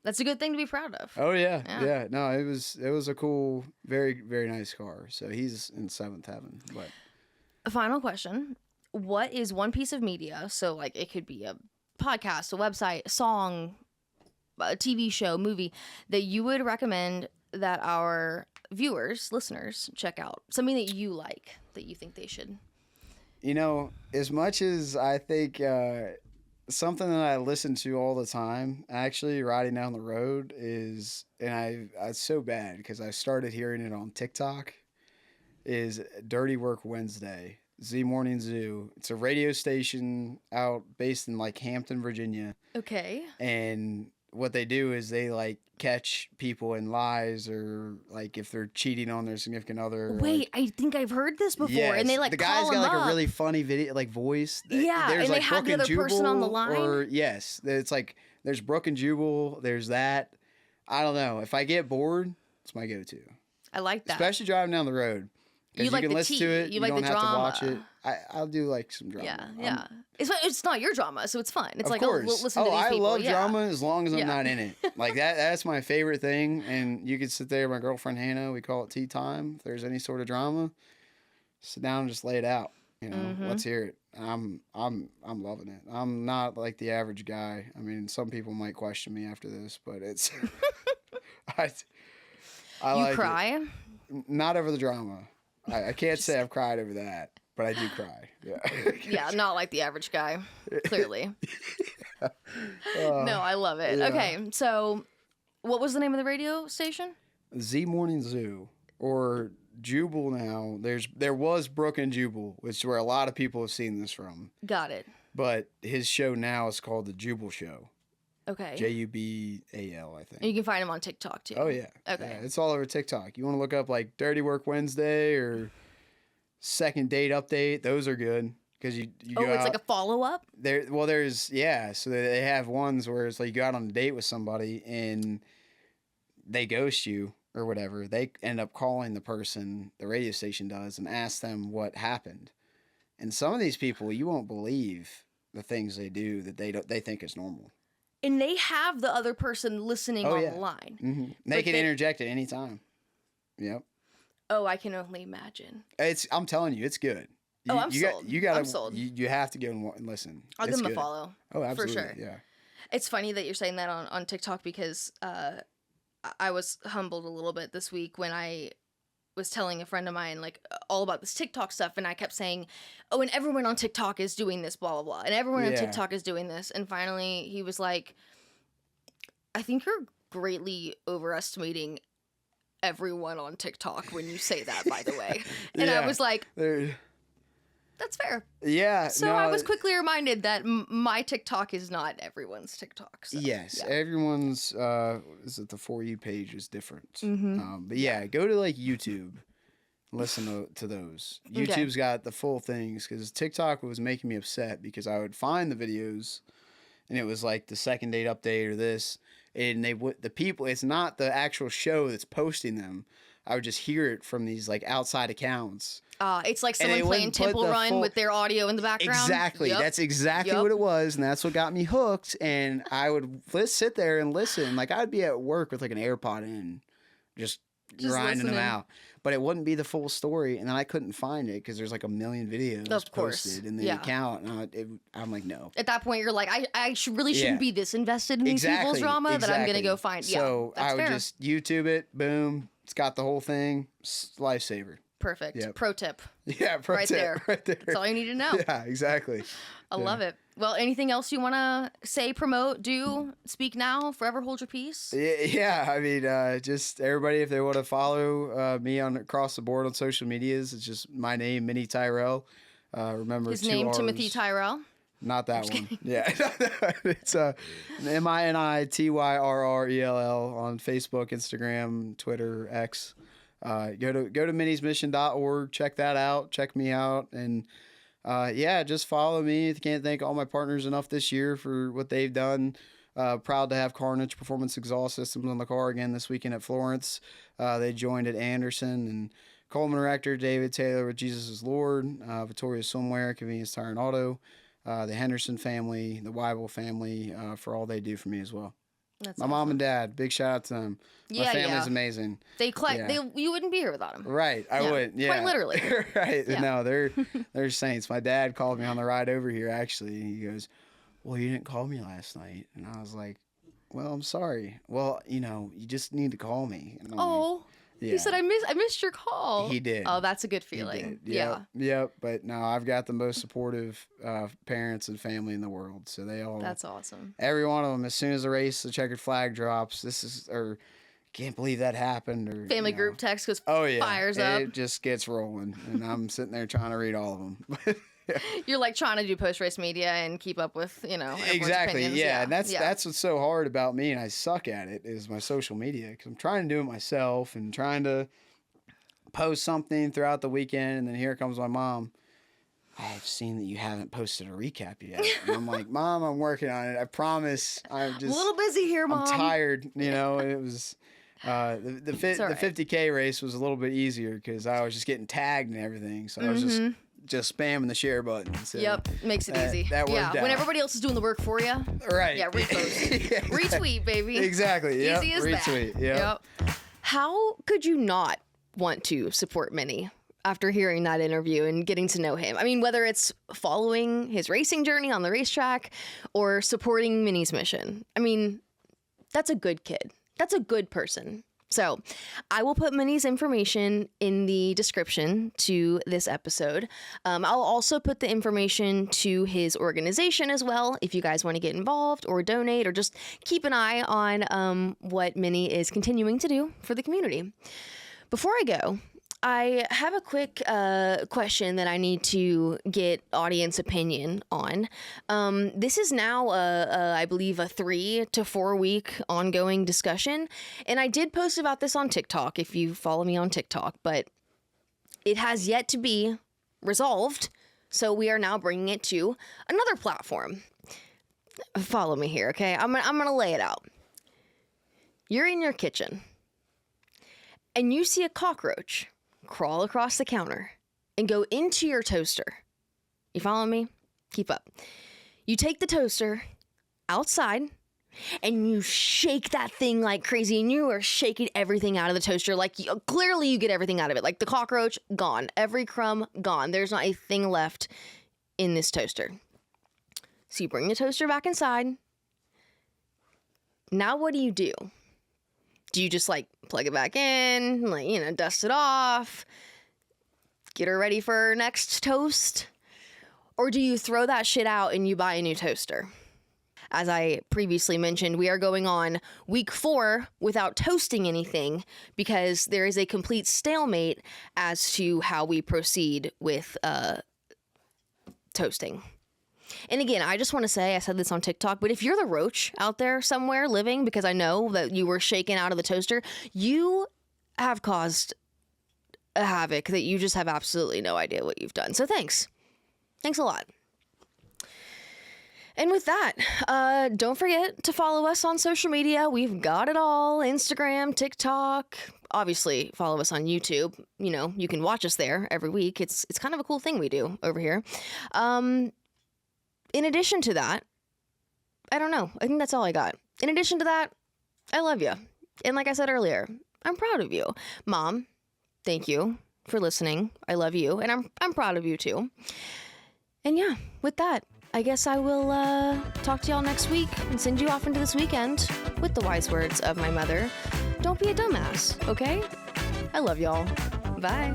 [SPEAKER 1] That's a good thing to be proud of.
[SPEAKER 2] Oh yeah. No, it was a cool, very very nice car. So he's in seventh heaven. But
[SPEAKER 1] a final question: what is one piece of media? So like it could be a podcast, a website, a song, a TV show, movie that you would recommend that our viewers, listeners, check out. Something that you like that you think they should.
[SPEAKER 2] As much as I think something that I listen to all the time, actually riding down the road is, and it's so bad because I started hearing it on TikTok, is Dirty Work Wednesday, Z Morning Zoo. It's a radio station out based in like Hampton, Virginia.
[SPEAKER 1] Okay.
[SPEAKER 2] And what they do is they like catch people in lies, or like if they're cheating on their significant other.
[SPEAKER 1] Wait, I think I've heard this before.
[SPEAKER 2] Yes,
[SPEAKER 1] and they like
[SPEAKER 2] the guy's
[SPEAKER 1] call
[SPEAKER 2] got like
[SPEAKER 1] up.
[SPEAKER 2] a really funny video, like voice.
[SPEAKER 1] Yeah,
[SPEAKER 2] there's
[SPEAKER 1] and
[SPEAKER 2] like
[SPEAKER 1] they have the
[SPEAKER 2] Brooke
[SPEAKER 1] other
[SPEAKER 2] and
[SPEAKER 1] person on the
[SPEAKER 2] Jubal,
[SPEAKER 1] line.
[SPEAKER 2] Or yes, it's like there's Brooke and Jubal. There's that. I don't know. If I get bored, it's my go-to.
[SPEAKER 1] I like that.
[SPEAKER 2] Especially driving down the road.
[SPEAKER 1] You
[SPEAKER 2] You
[SPEAKER 1] like
[SPEAKER 2] can
[SPEAKER 1] the
[SPEAKER 2] listen
[SPEAKER 1] tea.
[SPEAKER 2] to it.
[SPEAKER 1] You like
[SPEAKER 2] don't
[SPEAKER 1] the
[SPEAKER 2] have
[SPEAKER 1] drama.
[SPEAKER 2] to watch it. I'll do like some drama.
[SPEAKER 1] Yeah. It's not your drama, so it's fun. It's
[SPEAKER 2] Of
[SPEAKER 1] like,
[SPEAKER 2] course.
[SPEAKER 1] we'll listen to these
[SPEAKER 2] I
[SPEAKER 1] people.
[SPEAKER 2] love drama as long as I'm
[SPEAKER 1] Yeah.
[SPEAKER 2] not in it. Like that's my favorite thing. And you could sit there, my girlfriend Hannah, we call it tea time. If there's any sort of drama, sit down and just lay it out. Let's hear it. I'm loving it. I'm not like the average guy. I mean, some people might question me after this, but it's I
[SPEAKER 1] You
[SPEAKER 2] like
[SPEAKER 1] cry?
[SPEAKER 2] it. Not over the drama. I can't say I've cried over that, but I do cry. Yeah.
[SPEAKER 1] Yeah, not like the average guy, clearly. No, I love it.
[SPEAKER 2] Yeah.
[SPEAKER 1] Okay, so what was the name of the radio station?
[SPEAKER 2] Z Morning Zoo or Jubal now. There was Brooke and Jubal, which is where a lot of people have seen this from.
[SPEAKER 1] Got it.
[SPEAKER 2] But his show now is called The Jubal Show.
[SPEAKER 1] Okay.
[SPEAKER 2] Jubal, I think.
[SPEAKER 1] And you can find him on TikTok too.
[SPEAKER 2] Oh, yeah.
[SPEAKER 1] Okay.
[SPEAKER 2] Yeah, it's all over TikTok. You want to look up like Dirty Work Wednesday or Second Date Update. Those are good because you go
[SPEAKER 1] it's
[SPEAKER 2] out,
[SPEAKER 1] like a follow-up?
[SPEAKER 2] So they have ones where it's like you go out on a date with somebody and they ghost you or whatever. They end up calling the person, the radio station does, and ask them what happened. And some of these people, you won't believe the things they do that they think is normal.
[SPEAKER 1] And they have the other person listening on the line.
[SPEAKER 2] Mm-hmm. They
[SPEAKER 1] Like
[SPEAKER 2] can interject at any time. Yep.
[SPEAKER 1] Oh, I can only imagine.
[SPEAKER 2] I'm telling you, it's good.
[SPEAKER 1] I'm
[SPEAKER 2] sold.
[SPEAKER 1] I'm sold.
[SPEAKER 2] You have to go and listen.
[SPEAKER 1] I'll
[SPEAKER 2] It's
[SPEAKER 1] give him
[SPEAKER 2] good.
[SPEAKER 1] a follow.
[SPEAKER 2] Oh, absolutely.
[SPEAKER 1] For sure.
[SPEAKER 2] Yeah.
[SPEAKER 1] It's funny that you're saying that on TikTok because I was humbled a little bit this week when I was telling a friend of mine like all about this TikTok stuff, and I kept saying, oh, and everyone on TikTok is doing this, blah blah blah, and everyone on TikTok is doing this, and finally he was like, I think you're greatly overestimating everyone on TikTok when you say that, by the way. And I was like, that's fair.
[SPEAKER 2] Yeah.
[SPEAKER 1] So I was quickly reminded that my TikTok is not everyone's TikTok. So,
[SPEAKER 2] yes,
[SPEAKER 1] yeah.
[SPEAKER 2] everyone's is it the For You page is different.
[SPEAKER 1] Mm-hmm.
[SPEAKER 2] But yeah, go to like YouTube, listen to those. YouTube's got the full things because TikTok was making me upset because I would find the videos, and it was like the second date update or this, and the people, it's not the actual show that's posting them. I would just hear it from these like outside accounts.
[SPEAKER 1] It's like
[SPEAKER 2] And
[SPEAKER 1] someone
[SPEAKER 2] they
[SPEAKER 1] playing
[SPEAKER 2] wouldn't put
[SPEAKER 1] Temple
[SPEAKER 2] the
[SPEAKER 1] Run
[SPEAKER 2] full-
[SPEAKER 1] with their audio in the background.
[SPEAKER 2] Exactly.
[SPEAKER 1] Yep.
[SPEAKER 2] That's exactly
[SPEAKER 1] Yep.
[SPEAKER 2] what it was, and that's what got me hooked. And I would sit there and listen. Like I'd be at work with like an AirPod in, just grinding them
[SPEAKER 1] listening.
[SPEAKER 2] out. But it wouldn't be the full story, and then I couldn't find it because there's like a million videos
[SPEAKER 1] Of course.
[SPEAKER 2] posted in the
[SPEAKER 1] Yeah.
[SPEAKER 2] account. And I'm like, no.
[SPEAKER 1] At that point, you're like, really shouldn't
[SPEAKER 2] Yeah.
[SPEAKER 1] be this invested in these people's drama that I'm gonna go find.
[SPEAKER 2] So
[SPEAKER 1] yeah, that's
[SPEAKER 2] I would
[SPEAKER 1] fair.
[SPEAKER 2] just YouTube it. Boom. It's got the whole thing. Lifesaver.
[SPEAKER 1] Perfect.
[SPEAKER 2] Yep.
[SPEAKER 1] Pro tip.
[SPEAKER 2] Yeah, pro
[SPEAKER 1] Right
[SPEAKER 2] tip,
[SPEAKER 1] there.
[SPEAKER 2] right there.
[SPEAKER 1] That's all you need to know.
[SPEAKER 2] Yeah, exactly.
[SPEAKER 1] I love it. Well, anything else you want to say, promote, do, speak now, forever hold your peace?
[SPEAKER 2] Yeah, I mean, just everybody, if they want to follow me on across the board on social medias, it's just my name, Mini Tyrrell. Remember
[SPEAKER 1] His
[SPEAKER 2] two
[SPEAKER 1] name,
[SPEAKER 2] R's.
[SPEAKER 1] Timothy Tyrrell.
[SPEAKER 2] Not that one. Yeah, it's MiniTyrrell on Facebook, Instagram, Twitter, X. Go to minismission.org. Check that out. Check me out, and just follow me. Can't thank all my partners enough this year for what they've done. Proud to have Carnage Performance Exhaust Systems on the car again this weekend at Florence. They joined at Anderson, and Coleman Rector, David Taylor with Jesus is Lord, Victoria Swimwear, Convenience Tire and Auto, the Henderson family, the Weibel family, for all they do for me as well.
[SPEAKER 1] That's
[SPEAKER 2] My mom and dad, big shout out to them.
[SPEAKER 1] Yeah,
[SPEAKER 2] My family's
[SPEAKER 1] yeah.
[SPEAKER 2] amazing.
[SPEAKER 1] You wouldn't be here without him.
[SPEAKER 2] Right, I
[SPEAKER 1] Yeah,
[SPEAKER 2] would. Yeah,
[SPEAKER 1] quite literally.
[SPEAKER 2] Right.
[SPEAKER 1] Yeah.
[SPEAKER 2] No, they're saints. My dad called me on the ride over here. Actually, he goes, "Well, you didn't call me last night," and I was like, "Well, I'm sorry. Well, you just need to call me." And I'm like,
[SPEAKER 1] Oh,
[SPEAKER 2] yeah.
[SPEAKER 1] he said I missed your call.
[SPEAKER 2] He did.
[SPEAKER 1] Oh, that's a good
[SPEAKER 2] He
[SPEAKER 1] feeling.
[SPEAKER 2] did.
[SPEAKER 1] Yeah,
[SPEAKER 2] Yep. But no, I've got the most supportive parents and family in the world. So they all,
[SPEAKER 1] that's awesome.
[SPEAKER 2] every one of them, as soon as the checkered flag drops, can't believe that happened. Or
[SPEAKER 1] Family group text goes
[SPEAKER 2] Oh yeah,
[SPEAKER 1] fires up.
[SPEAKER 2] It just gets rolling, and I'm sitting there trying to read all of them.
[SPEAKER 1] You're like trying to do post race media and keep up with everyone's
[SPEAKER 2] Exactly.
[SPEAKER 1] opinions.
[SPEAKER 2] Yeah, and that's what's so hard about me, and I suck at it, is my social media, because I'm trying to do it myself and trying to post something throughout the weekend, and then here comes my mom. I've seen that you haven't posted a recap yet. And I'm like, Mom, I'm working on it. I promise. I'm just
[SPEAKER 1] a little busy here, Mom.
[SPEAKER 2] I'm tired. It was the 50K race was a little bit easier because I was just getting tagged and everything, so I was just spamming the share button. So
[SPEAKER 1] Yep, makes it easy.
[SPEAKER 2] That worked out.
[SPEAKER 1] When everybody else is doing the work for you.
[SPEAKER 2] Right.
[SPEAKER 1] Yeah, repost.
[SPEAKER 2] Yeah,
[SPEAKER 1] Retweet, baby.
[SPEAKER 2] Exactly. Yep.
[SPEAKER 1] Easy as
[SPEAKER 2] Retweet.
[SPEAKER 1] that.
[SPEAKER 2] Yep.
[SPEAKER 1] How could you not want to support Mini after hearing that interview and getting to know him? I mean, whether it's following his racing journey on the racetrack or supporting Mini's mission. I mean, that's a good kid. That's a good person. So I will put Mini's information in the description to this episode. I'll also put the information to his organization as well, if you guys want to get involved or donate or just keep an eye on what Mini is continuing to do for the community. Before I go, I have a quick question that I need to get audience opinion on. This is now, I believe, a 3 to 4 week ongoing discussion. And I did post about this on TikTok, if you follow me on TikTok, but it has yet to be resolved. So we are now bringing it to another platform. Follow me here, okay? I'm gonna lay it out. You're in your kitchen and you see a cockroach crawl across the counter and go into your toaster. You follow me? Keep up. You take the toaster outside and you shake that thing like crazy, and you are shaking everything out of the toaster. Like, clearly you get everything out of it. Like, the cockroach, gone. Every crumb, gone. There's not a thing left in this toaster. So you bring the toaster back inside. Now what do? Do you just plug it back in, dust it off, get her ready for her next toast? Or do you throw that shit out and you buy a new toaster? As I previously mentioned, we are going on week 4 without toasting anything because there is a complete stalemate as to how we proceed with toasting. And again, I just want to say, I said this on TikTok, but if you're the roach out there somewhere living, because I know that you were shaken out of the toaster, you have caused a havoc that you just have absolutely no idea what you've done. So thanks. Thanks a lot. And with that, don't forget to follow us on social media. We've got it all. Instagram, TikTok. Obviously, follow us on YouTube. You know, you can watch us there every week. It's kind of a cool thing we do over here. In addition to that, I don't know. I think that's all I got. In addition to that, I love you. And like I said earlier, I'm proud of you. Mom, thank you for listening. I love you. And I'm proud of you too. And yeah, with that, I guess I will talk to y'all next week and send you off into this weekend with the wise words of my mother. Don't be a dumbass, okay? I love y'all. Bye.